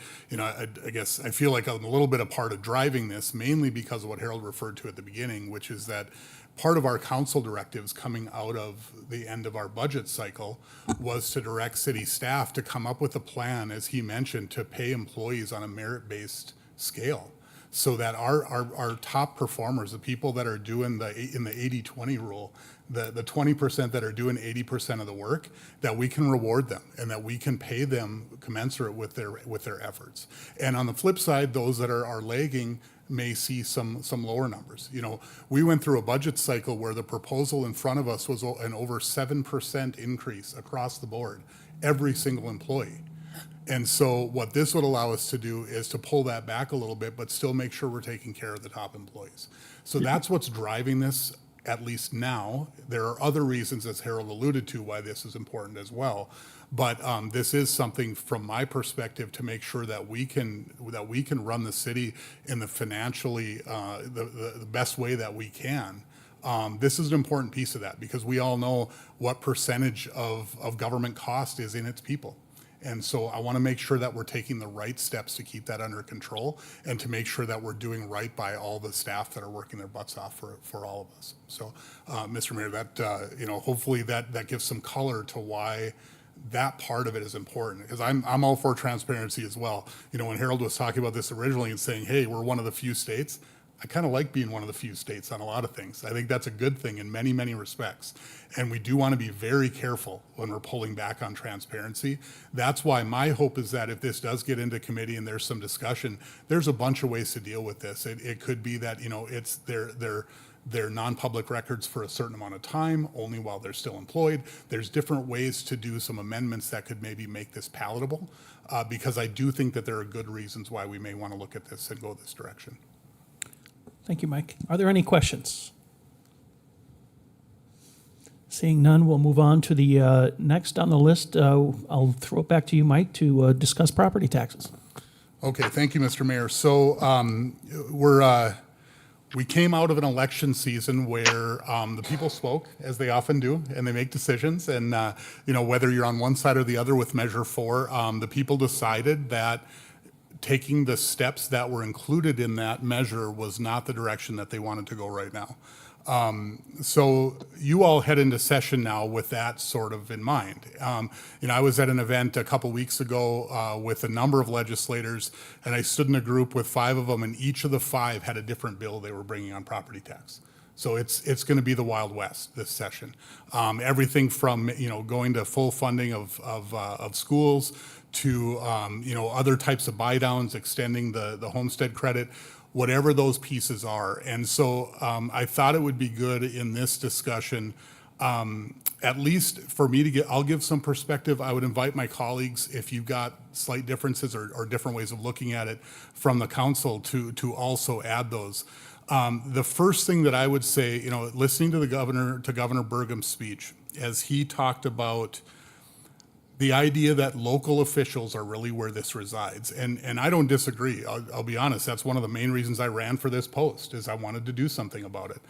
guess I feel like I'm a little bit a part of driving this, mainly because of what Harold referred to at the beginning, which is that part of our council directives coming out of the end of our budget cycle was to direct city staff to come up with a plan, as he mentioned, to pay employees on a merit-based scale so that our top performers, the people that are doing in the 80-20 rule, the 20% that are doing 80% of the work, that we can reward them and that we can pay them commensurate with their efforts. And on the flip side, those that are lagging may see some lower numbers. You know, we went through a budget cycle where the proposal in front of us was an over 7% increase across the board, every single employee. And so what this would allow us to do is to pull that back a little bit, but still make sure we're taking care of the top employees. So that's what's driving this, at least now. There are other reasons, as Harold alluded to, why this is important as well. But this is something, from my perspective, to make sure that we can run the city in the financially the best way that we can. This is an important piece of that because we all know what percentage of government cost is in its people. And so I want to make sure that we're taking the right steps to keep that under control and to make sure that we're doing right by all the staff that are working their butts off for all of us. So, Mr. Mayor, that hopefully that gives some color to why that part of it is important, because I'm all for transparency as well. You know, when Harold was talking about this originally and saying, hey, we're one of the few states, I kind of like being one of the few states on a lot of things. I think that's a good thing in many, many respects. And we do want to be very careful when we're pulling back on transparency. That's why my hope is that if this does get into committee and there's some discussion, there's a bunch of ways to deal with this. It could be that, it's they're non-public records for a certain amount of time, only while they're still employed. There's different ways to do some amendments that could maybe make this palatable, because I do think that there are good reasons why we may want to look at this and go this direction. Thank you, Mike. Are there any questions? Seeing none, we'll move on to the next on the list. I'll throw it back to you, Mike, to discuss We came out of an election season where the people spoke, as they often do, and they make decisions. And, whether you're on one side or the other with Measure 4, the people decided that taking the steps that were included in that measure was not the direction that they wanted to go right now. So you all head into session now with that sort of in mind. I was at an event a couple weeks ago with a number of legislators, and I stood in a group with 5 of them, and each of the 5 had a different bill they were bringing on property tax. So it's going to be the Wild West this session. Everything from going to full funding of schools to other types of buy downs, extending the homestead credit, whatever those pieces are. And so I thought it would be good in this discussion, at least for me to I'll give some perspective. I would invite my colleagues, if you've got slight differences or different ways of looking at it from the council, to also add those. The first thing that I would say, listening to Governor Burgum's speech, as he talked about the idea that local officials are really where this resides. And I don't disagree. I'll be honest. That's one of the main reasons I ran for this post, is I wanted to do something about it.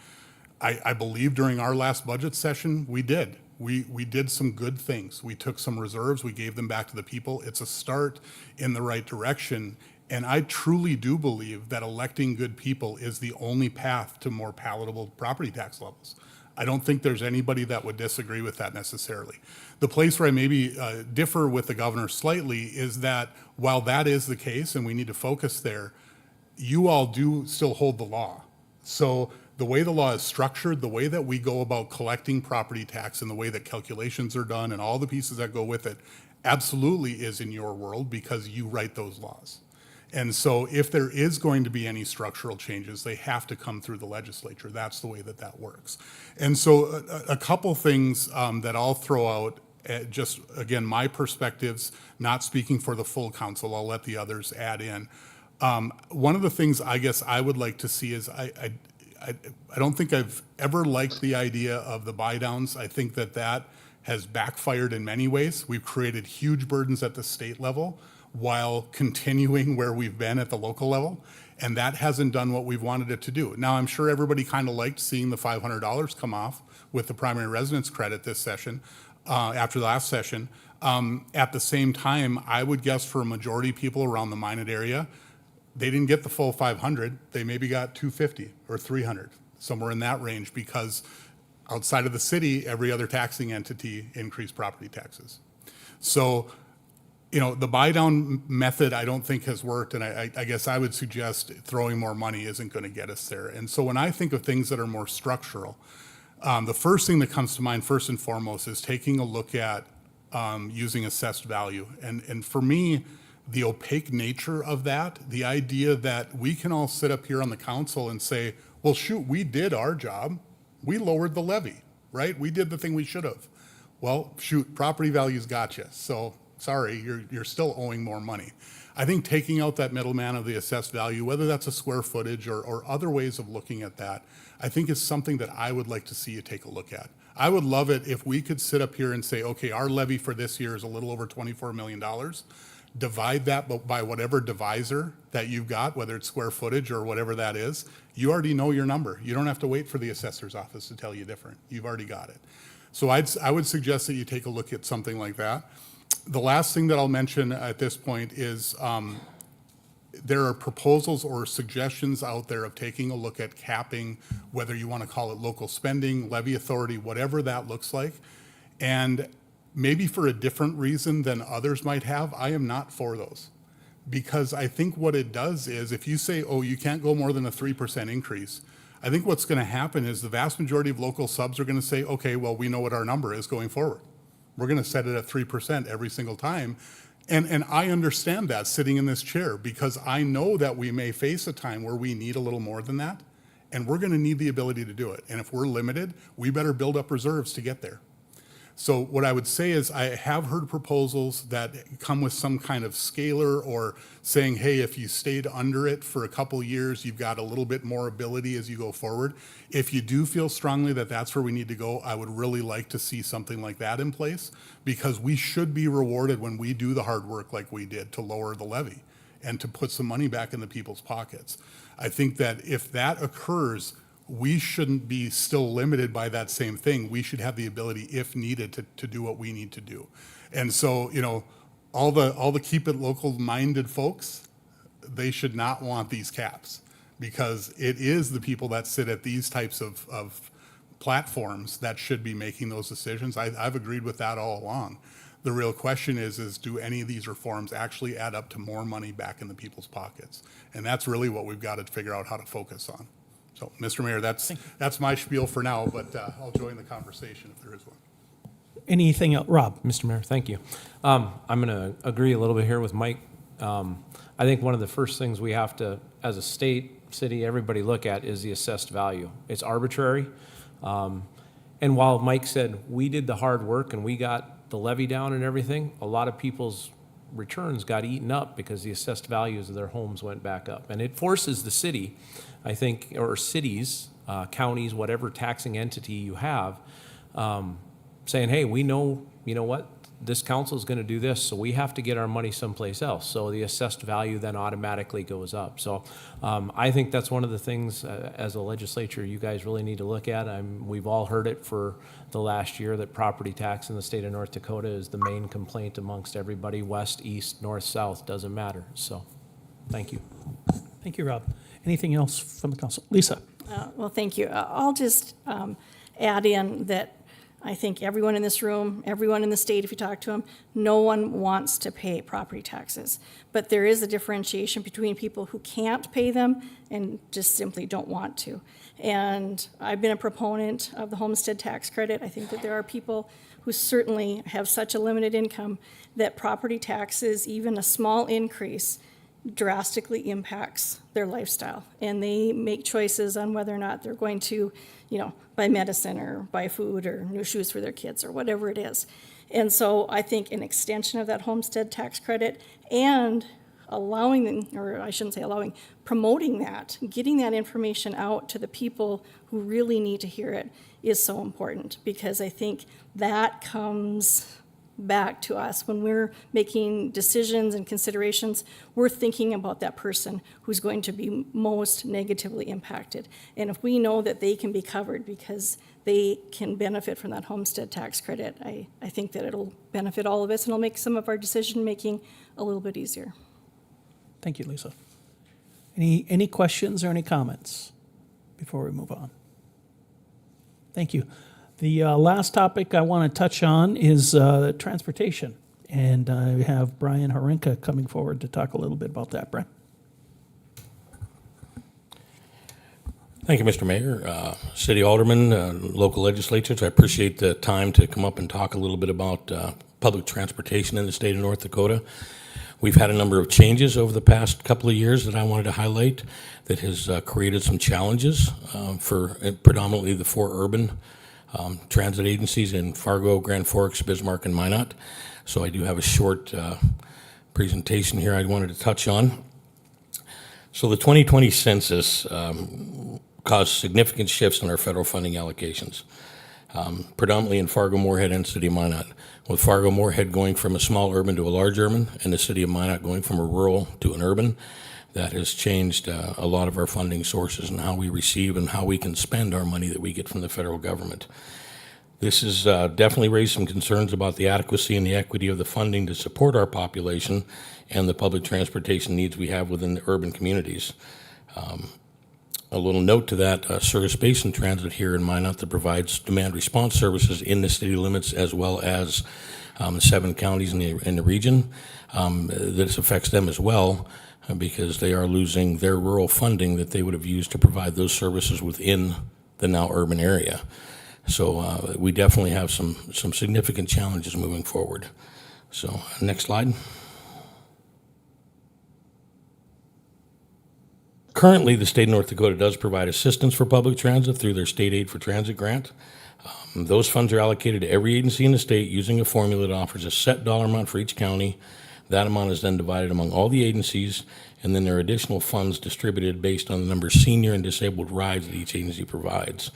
I believe during our last budget session, we did. We did some good things. We took some reserves. We gave them back to the people. It's a start in the right direction. And I truly do believe that electing good people is the only path to more palatable property tax levels. I don't think there's anybody that would disagree with that necessarily. The place where I maybe differ with the governor slightly is that while that is the case and we need to focus there, you all do still hold the law. So the way the law is structured, the way that we go about collecting property tax and the way that calculations are done and all the pieces that go with it absolutely is in your world because you write those laws. And so if there is going to be any structural changes, they have to come through the legislature. That's the way that works. And so a couple things that I'll throw out, just again, my perspectives, not speaking for the full council, I'll let the others add in. One of the things I guess I would like to see is I don't think I've ever liked the idea of the buy downs. I think that has backfired in many ways. We've created huge burdens at the state level while continuing where we've been at the local level, and that hasn't done what we've wanted it to do. Now, I'm sure everybody kind of liked seeing the $500 come off with the primary residence credit this session, after the last session. At the same time, I would guess for a majority of people around the Minot area, they didn't get the full 500. They maybe got 250 or 300, somewhere in that range, because outside of the city, every other taxing entity increased property taxes. So, the buy down method I don't think has worked, and I guess I would suggest throwing more money isn't going to get us there. And so when I think of things that are more structural, the first thing that comes to mind first and foremost is taking a look at using assessed value. And for me, the opaque nature of that, the idea that we can all sit up here on the council and say, well, shoot, we did our job. We lowered the levy, right? We did the thing we should have. Well, shoot, property values got you. So sorry, you're still owing more money. I think taking out that middleman of the assessed value, whether that's a square footage or other ways of looking at that, I think is something that I would like to see you take a look at. I would love it if we could sit up here and say, okay, our levy for this year is a little over $24 million. Divide that by whatever divisor that you've got, whether it's square footage or whatever that is. You already know your number. You don't have to wait for the assessor's office to tell you different. You've already got it. So I would suggest that you take a look at something like that. The last thing that I'll mention at this point is there are proposals or suggestions out there of taking a look at capping, whether you want to call it local spending, levy authority, whatever that looks like. And maybe for a different reason than others might have, I am not for those. Because I think what it does is if you say, oh, you can't go more than a 3% increase, I think what's going to happen is the vast majority of local subs are going to say, okay, well, we know what our number is going forward. We're going to set it at 3% every single time. And I understand that sitting in this chair because I know that we may face a time where we need a little more than that, and we're going to need the ability to do it. And if we're limited, we better build up reserves to get there. So what I would say is I have heard proposals that come with some kind of scalar or saying, hey, if you stayed under it for a couple years, you've got a little bit more ability as you go forward. If you do feel strongly that that's where we need to go, I would really like to see something like that in place because we should be rewarded when we do the hard work like we did to lower the levy and to put some money back in the people's pockets. I think that if that occurs, we shouldn't be still limited by that same thing. We should have the ability, if needed, to do what we need to do. And so, all the keep it local minded folks, they should not want these caps, because it is the people that sit at these types of platforms that should be making those decisions. I've agreed with that all along. The real question is do any of these reforms actually add up to more money back in the people's pockets? And that's really what we've got to figure out how to focus on. So, Mr. Mayor, that's my spiel for now, but I'll join the conversation if there is one. Anything else? Rob? Mr. Mayor, thank you. I'm going to agree a little bit here with Mike. I think one of the first things we have to, as a state, city, everybody look at is the assessed value. It's arbitrary. And while Mike said we did the hard work and we got the levy down and everything, a lot of people's returns got eaten up because the assessed values of their homes went back up. And it forces the city, I think, or cities, counties, whatever taxing entity you have, saying, hey, we know, you know what, this council is going to do this, so we have to get our money someplace else. So the assessed value then automatically goes up. So I think that's one of the things as a legislature you guys really need to look at. We've all heard it for the last year that property tax in the state of North Dakota is the main complaint amongst everybody, west, east, north, south, doesn't matter. So thank you. Thank you, Rob. Anything else from the council? Lisa? Well, thank you. I'll just add in that I think everyone in this room, everyone in the state, if you talk to them, no one wants to pay property taxes. But there is a differentiation between people who can't pay them and just simply don't want to. And I've been a proponent of the homestead tax credit. I think that there are people who certainly have such a limited income that property taxes, even a small increase, drastically impacts their lifestyle. And they make choices on whether or not they're going to, buy medicine or buy food or new shoes for their kids or whatever it is. And so I think an extension of that homestead tax credit and allowing, or I shouldn't say allowing, promoting that, getting that information out to the people who really need to hear it is so important, because I think that comes back to us when we're making decisions and considerations. We're thinking about that person who's going to be most negatively impacted. And if we know that they can be covered because they can benefit from that homestead tax credit, I think that it'll benefit all of us and it'll make some of our decision making a little bit easier. Thank you, Lisa. Any questions or any comments before we move on? Thank you. The last topic I want to touch on is transportation, and I have Brian Harinka coming forward to talk a little bit about that. Brian? Thank you, Mr. Mayor, City Aldermen, local legislatures. I appreciate the time to come up and talk a little bit about public transportation in the state of North Dakota. We've had a number of changes over the past couple of years that I wanted to highlight that has created some challenges for predominantly the four urban transit agencies in Fargo, Grand Forks, Bismarck, and Minot. So I do have a short presentation here I wanted to touch on. So the 2020 census caused significant shifts in our federal funding allocations, predominantly in Fargo, Moorhead, and City of Minot, with Fargo, Moorhead going from a small urban to a large urban, and the City of Minot going from a rural to an urban. That has changed a lot of our funding sources and how we receive and how we can spend our money that we get from the federal government. This has definitely raised some concerns about the adequacy and the equity of the funding to support our population and the public transportation needs we have within the urban communities. A little note to that, Service Basin Transit here in Minot that provides demand response services in the city limits as well as the 7 counties in the region. This affects them as well, because they are losing their rural funding that they would have used to provide those services within the now urban area. So we definitely have some significant challenges moving forward. So next slide. Currently, the state of North Dakota does provide assistance for public transit through their State Aid for Transit grant. Those funds are allocated to every agency in the state using a formula that offers a set dollar amount for each county. That amount is then divided among all the agencies, and then there are additional funds distributed based on the number of senior and disabled rides that each agency provides.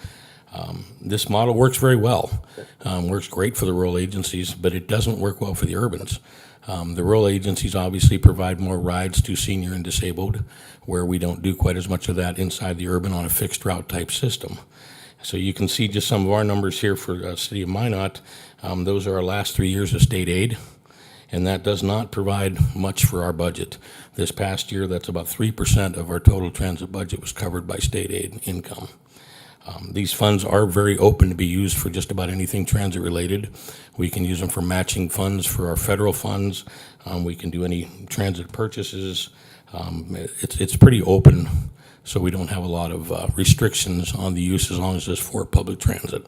This model works very well, works great for the rural agencies, but it doesn't work well for the urbans. The rural agencies obviously provide more rides to senior and disabled, where we don't do quite as much of that inside the urban on a fixed route type system. So you can see just some of our numbers here for City of Minot. Those are our last 3 years of state aid, and that does not provide much for our budget. This past year, that's about 3% of our total transit budget was covered by state aid income. These funds are very open to be used for just about anything transit related. We can use them for matching funds for our federal funds. We can do any transit purchases. It's pretty open, so we don't have a lot of restrictions on the use as long as it's for public transit.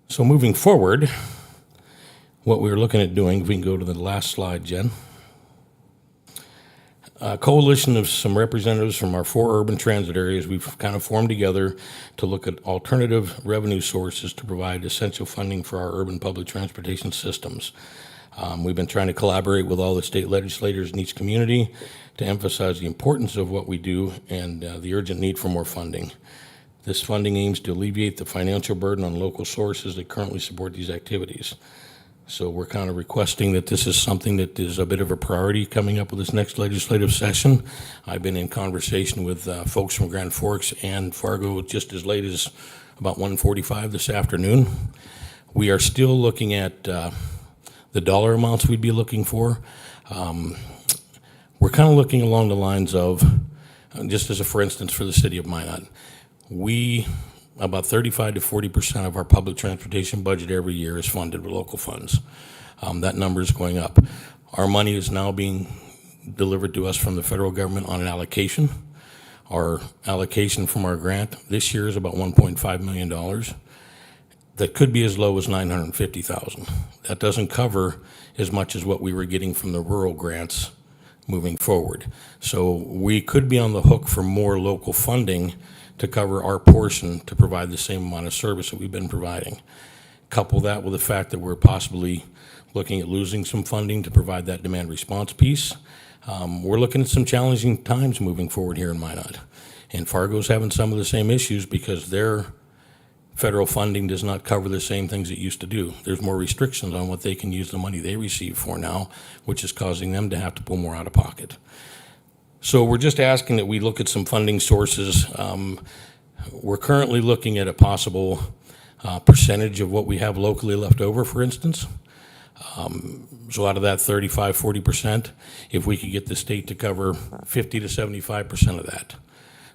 So moving forward, what we're looking at doing, if we can go to the last slide, Jen. A coalition of some representatives from our 4 urban transit areas, we've kind of formed together to look at alternative revenue sources to provide essential funding for our urban public transportation systems. We've been trying to collaborate with all the state legislators in each community to emphasize the importance of what we do and the urgent need for more funding. This funding aims to alleviate the financial burden on local sources that currently support these activities. So we're kind of requesting that this is something that is a bit of a priority coming up with this next legislative session. I've been in conversation with folks from Grand Forks and Fargo just as late as about 1:45 this afternoon. We are still looking at the dollar amounts we'd be looking for. We're kind of looking along the lines of, just as a for instance for the city of Minot, about 35 to 40% of our public transportation budget every year is funded with local funds. That number is going up. Our money is now being delivered to us from the federal government on an allocation. Our allocation from our grant this year is about $1.5 million. That could be as low as $950,000. That doesn't cover as much as what we were getting from the rural grants moving forward. So we could be on the hook for more local funding to cover our portion to provide the same amount of service that we've been providing. Couple that with the fact that we're possibly looking at losing some funding to provide that demand response piece. We're looking at some challenging times moving forward here in Minot. And Fargo's having some of the same issues because their federal funding does not cover the same things it used to do. There's more restrictions on what they can use the money they receive for now, which is causing them to have to pull more out of pocket. So we're just asking that we look at some funding sources. We're currently looking at a possible percentage of what we have locally left over, for instance. So out of that 35, 40%, if we could get the state to cover 50 to 75% of that,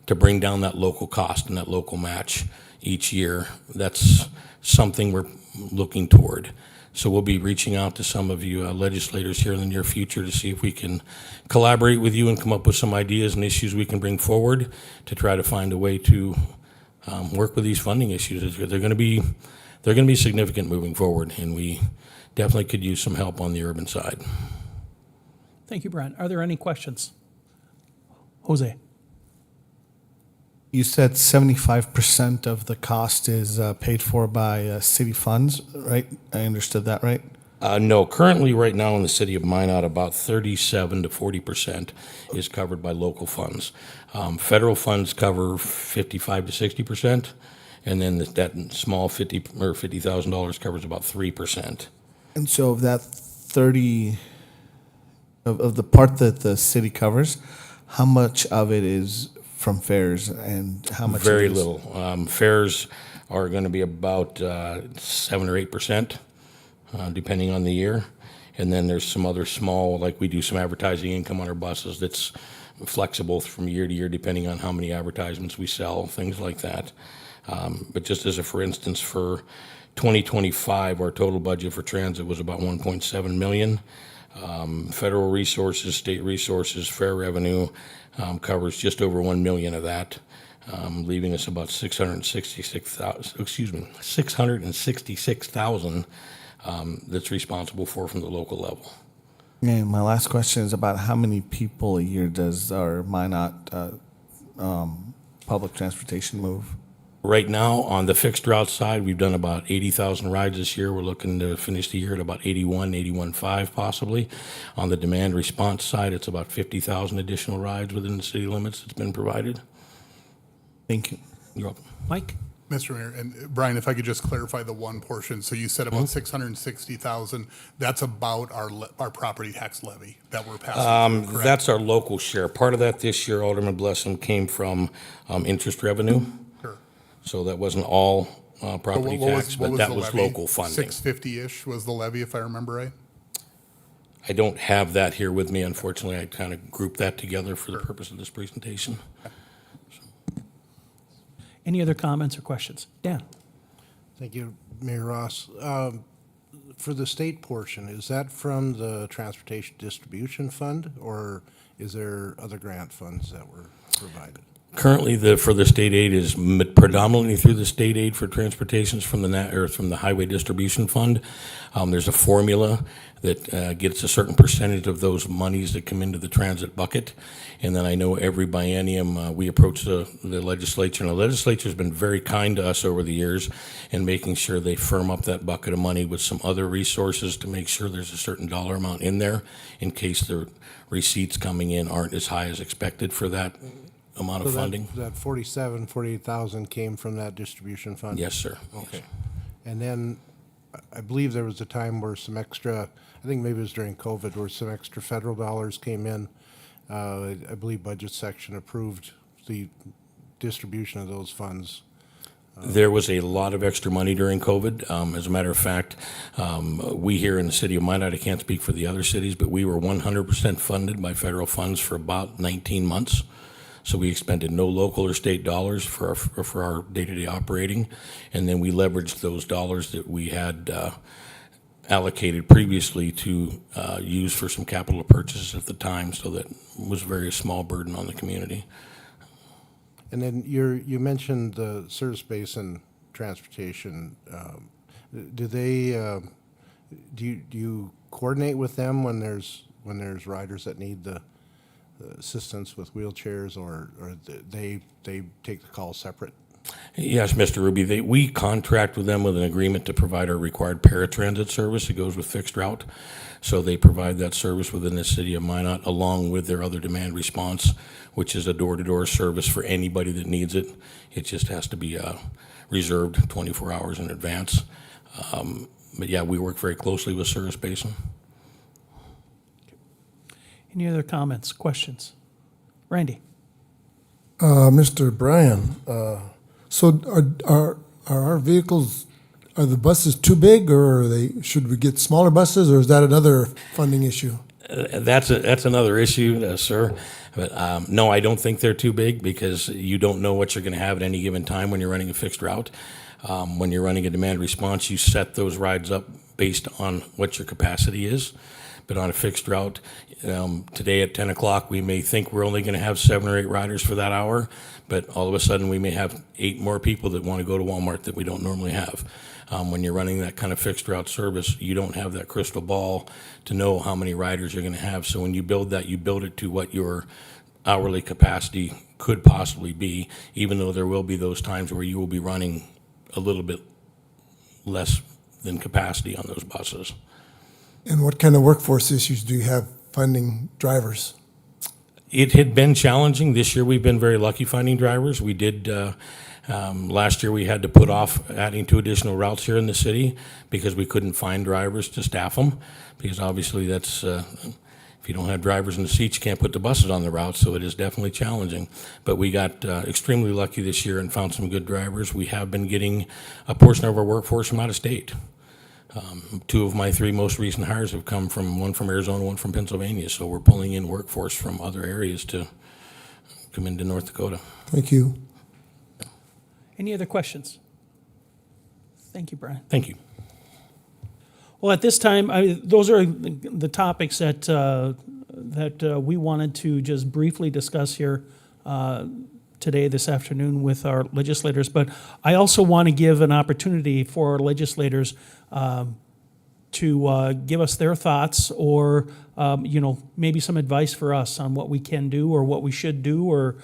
to bring down that local cost and that local match each year, that's something we're looking toward. So we'll be reaching out to some of you legislators here in the near future to see if we can collaborate with you and come up with some ideas and issues we can bring forward to try to find a way to work with these funding issues. They're going to be significant moving forward, and we definitely could use some help on the urban side. Thank you, Brent. Are there any questions? Jose. You said 75% of the cost is paid for by city funds, right? I understood that right? No, currently right now in the city of Minot, about 37 to 40% is covered by local funds. Federal funds cover 55 to 60%, and then that small $50,000 covers about 3%. And so of that 30, of the part that the city covers, how much of it is from fares and how much? Very little. Fares are going to be about 7 or 8%, depending on the year. And then there's some other small, like we do some advertising income on our buses that's flexible from year to year, depending on how many advertisements we sell, things like that. But just as a for instance, for 2025, our total budget for transit was about $1.7 million. Federal resources, state resources, fare revenue covers just over $1 million of that, leaving us about $666,000 that's responsible for from the local level. And my last question is about how many people a year does our Minot public transportation move? Right now, on the fixed route side, we've done about 80,000 rides this year. We're looking to finish the year at about 81.5 possibly. On the demand response side, it's about 50,000 additional rides within the city limits that's been provided. Thank you. You're welcome. Mike? Mr. Mayor, and Brian, if I could just clarify the one portion. So you said about 660,000, that's about our property tax levy that we're passing through, correct? That's our local share. Part of that this year, Alderman Blessing, came from interest revenue. Sure. So that wasn't all property What tax, but was that the was levy? local funding. 650-ish was the levy, if I remember right? I don't have that here with me, unfortunately. I kind of grouped that together for the purpose of this presentation. Any other comments or questions? Dan? Thank you, Mayor Ross. For the state portion, is that from the Transportation Distribution Fund, or is there other grant funds that were provided? Currently, for the state aid is predominantly through the state aid for transportations from the Highway Distribution Fund. There's a formula that gets a certain percentage of those monies that come into the transit bucket. And then I know every biennium we approach the legislature, and the legislature's been very kind to us over the years in making sure they firm up that bucket of money with some other resources to make sure there's a certain dollar amount in there in case the receipts coming in aren't as high as expected for that amount of funding. That 48,000 came from that distribution fund? Yes, sir. Okay. And then I believe there was a time where some extra, I think maybe it was during COVID, where some extra federal dollars came in. I believe budget section approved the distribution of those funds. There was a lot of extra money during COVID. As a matter of fact, we here in the city of Minot, I can't speak for the other cities, but we were 100% funded by federal funds for about 19 months. So we expended no local or state dollars for our day-to-day operating. And then we leveraged those dollars that we had allocated previously to use for some capital purchases at the time. So that was a very small burden on the community. And then you mentioned the service basin transportation. Do you coordinate with them when there's riders that need the assistance with wheelchairs, or they take the call separate? Yes, Mr. Ruby. We contract with them with an agreement to provide our required paratransit service. It goes with fixed route. So they provide that service within the city of Minot along with their other demand response, which is a door-to-door service for anybody that needs it. It just has to be reserved 24 hours in advance. But yeah, we work very closely with Service Basin. Any other comments, questions? Randy? Mr. Bryan, so are our vehicles, are the buses too big, or should we get smaller buses, or is that another funding issue? That's another issue, sir. But no, I don't think they're too big because you don't know what you're going to have at any given time when you're running a fixed route. When you're running a demand response, you set those rides up based on what your capacity is. But on a fixed route, today at 10 o'clock, we may think we're only going to have 7 or 8 riders for that hour, but all of a sudden we may have 8 more people that want to go to Walmart that we don't normally have. When you're running that kind of fixed route service, you don't have that crystal ball to know how many riders you're going to have. So when you build that, you build it to what your hourly capacity could possibly be, even though there will be those times where you will be running a little bit less than capacity on those buses. And what kind of workforce issues do you have finding drivers? It had been challenging. This year we've been very lucky finding drivers. We did, last year we had to put off adding 2 additional routes here in the city because we couldn't find drivers to staff them. Because obviously that's, if you don't have drivers in the seats, you can't put the buses on the route, so it is definitely challenging. But we got extremely lucky this year and found some good drivers. We have been getting a portion of our workforce from out of state. 2 of my 3 most recent hires have come from, one from Arizona, one from Pennsylvania. So we're pulling in workforce from other areas to come into North Dakota. Thank you. Any other questions? Thank you, Brian. Thank you. Well, at this time, those are the topics that we wanted to just briefly discuss here today, this afternoon, with our legislators. But I also want to give an opportunity for our legislators to give us their thoughts, or maybe some advice for us on what we can do or what we should do, or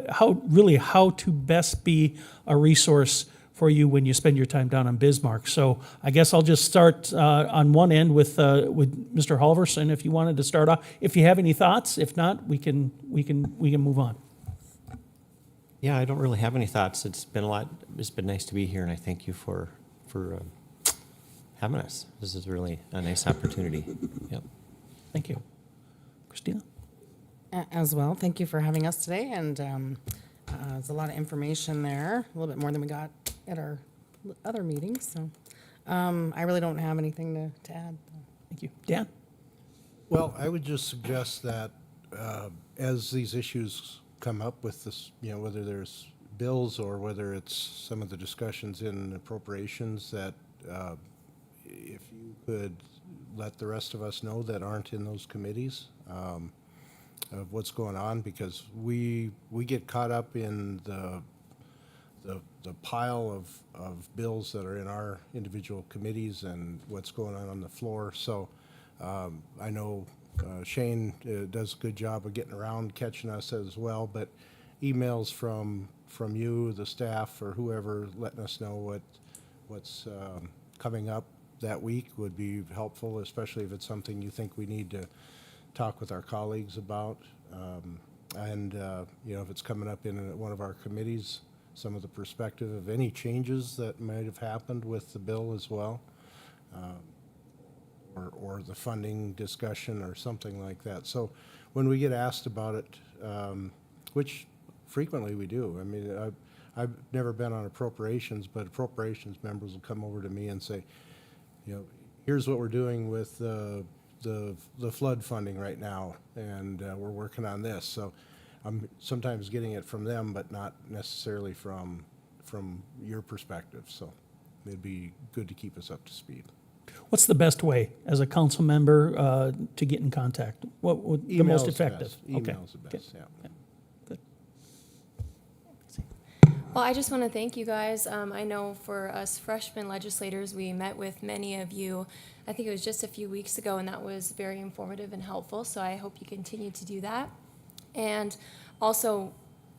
how to best be a resource for you when you spend your time down in Bismarck. So I guess I'll just start on one end with Mr. Halverson, if you wanted to start off. If you have any thoughts, if not, we can move on. Yeah, I don't really have any thoughts. It's been nice to be here, and I thank you for having us. This is really a nice opportunity. Yep. Thank you. Christina? As well, thank you for having us today, and there's a lot of information there, a little bit more than we got at our other meetings, so I really don't have anything to add. Thank you. Dan? Well, I would just suggest that as these issues come up with this, whether there's bills or whether it's some of the discussions in appropriations, that if you could let the rest of us know that aren't in those committees of what's going on, because we get caught up in the pile of bills that are in our individual committees and what's going on the floor. So I know Shane does a good job of getting around, catching us as well, but emails from you, the staff, or whoever, letting us know what's coming up that week would be helpful, especially if it's something you think we need to talk with our colleagues about. And if it's coming up in one of our committees, some of the perspective of any changes that might have happened with the bill as well, or the funding discussion or something like that. So when we get asked about it, which frequently we do, I mean, I've never been on appropriations, but appropriations members will come over to me and say, here's what we're doing with the flood funding right now, and we're working on this. So I'm sometimes getting it from them, but not necessarily from your perspective. So it'd be good to keep us up to speed. What's the best way as a council member to get in contact? What would the most effective? Email's the best, yeah. Good. Well, I just want to thank you guys. I know for us freshman legislators, we met with many of you, I think it was just a few weeks ago, and that was very informative and helpful. So I hope you continue to do that. And also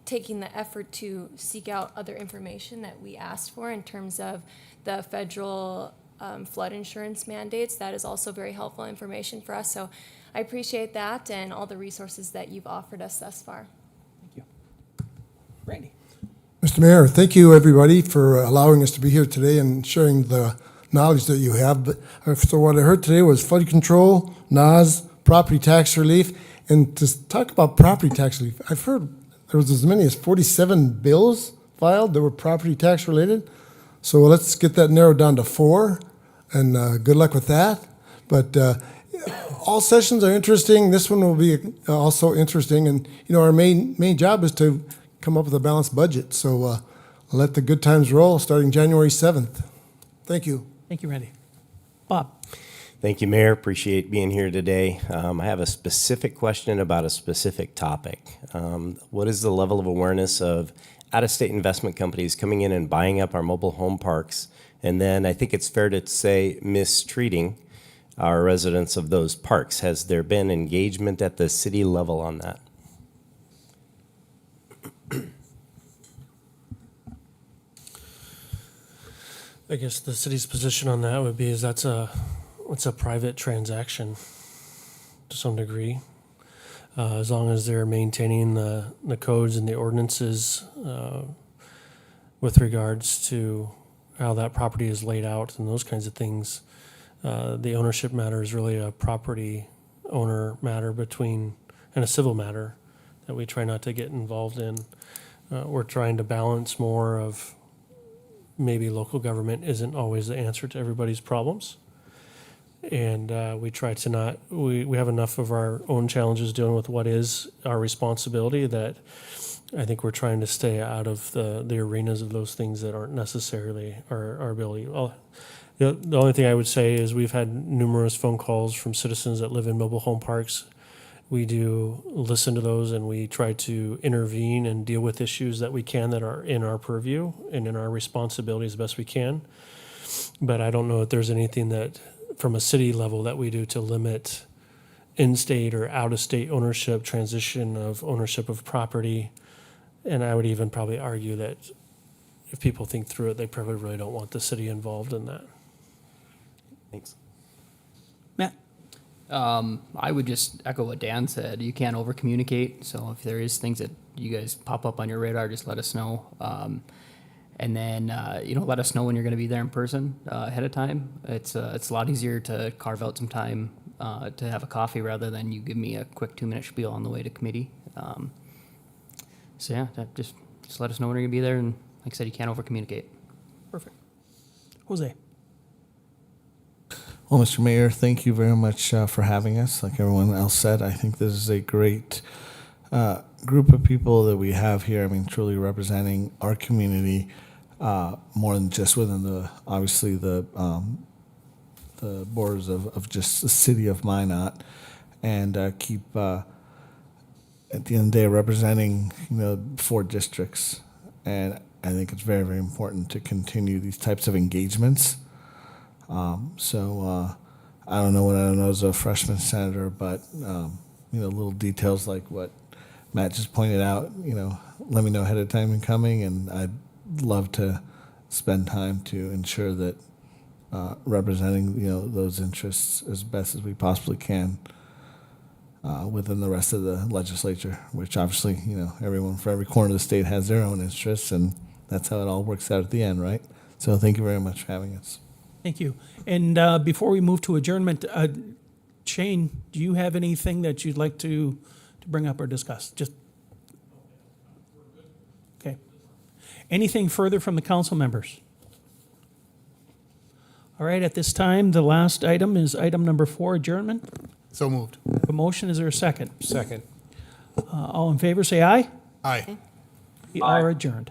taking the effort to seek out other information that we asked for in terms of the federal flood insurance mandates. That is also very helpful information for us. So I appreciate that and all the resources that you've offered us thus far. Thank you. Randy? Mr. Mayor, thank you, everybody, for allowing us to be here today and sharing the knowledge that you have. But so what I heard today was flood control, NAS, property tax relief, and to talk about property tax relief, I've heard there was as many as 47 bills filed that were property tax related. So let's get that narrowed down to 4, and good luck with that. But all sessions are interesting. This one will be also interesting, and our main job is to come up with a balanced budget. So let the good times roll starting January 7th. Thank you. Thank you, Randy. Bob? Thank you, Mayor. Appreciate being here today. I have a specific question about a specific topic. What is the level of awareness of out-of-state investment companies coming in and buying up our mobile home parks? And then I think it's fair to say mistreating our residents of those parks. Has there been engagement at the city level on that? I guess the city's position on that would be it's a private transaction to some degree. As long as they're maintaining the codes and the ordinances with regards to how that property is laid out and those kinds of things. The ownership matter is really a property owner matter and a civil matter that we try not to get involved in. We're trying to balance more of maybe local government isn't always the answer to everybody's problems. And we try to not, we have enough of our own challenges dealing with what is our responsibility that I think we're trying to stay out of the arenas of those things that aren't necessarily our ability. Well, the only thing I would say is we've had numerous phone calls from citizens that live in mobile home parks. We do listen to those and we try to intervene and deal with issues that we can that are in our purview and in our responsibility as best we can. But I don't know if there's anything that from a city level that we do to limit in-state or out-of-state ownership, transition of ownership of property. And I would even probably argue that if people think through it, they probably really don't want the city involved in that. Thanks. Matt? I would just echo what Dan said. You can't over communicate. So if there is things that you guys pop up on your radar, just let us know. And then, let us know when you're going to be there in person ahead of time. It's a lot easier to carve out some time to have a coffee rather than you give me a quick 2-minute spiel on the way to committee. Just let us know when you're going to be there. And like I said, you can't over communicate. Perfect. Jose? Well, Mr. Mayor, thank you very much for having us. Like everyone else said, I think this is a great group of people that we have here. I mean, truly representing our community more than just within the borders of just the city of Minot, and keep at the end of the day representing 4 districts. And I think it's very, very important to continue these types of engagements. I don't know what I don't know as a freshman senator, but little details like what Matt just pointed out, let me know ahead of time in coming, and I'd love to spend time to ensure that representing those interests as best as we possibly can within the rest of the legislature, which obviously everyone for every corner of the state has their own interests, and that's how it all works out at the end, right? So thank you very much for having us. Thank you. And before we move to adjournment, Shane, do you have anything that you'd like to bring up or discuss? Just okay. Anything further from the council members? All right, at this time, the last item is item number 4, adjournment. So moved. A motion, is there a second? Second. All in favor, say aye. Aye. We are adjourned.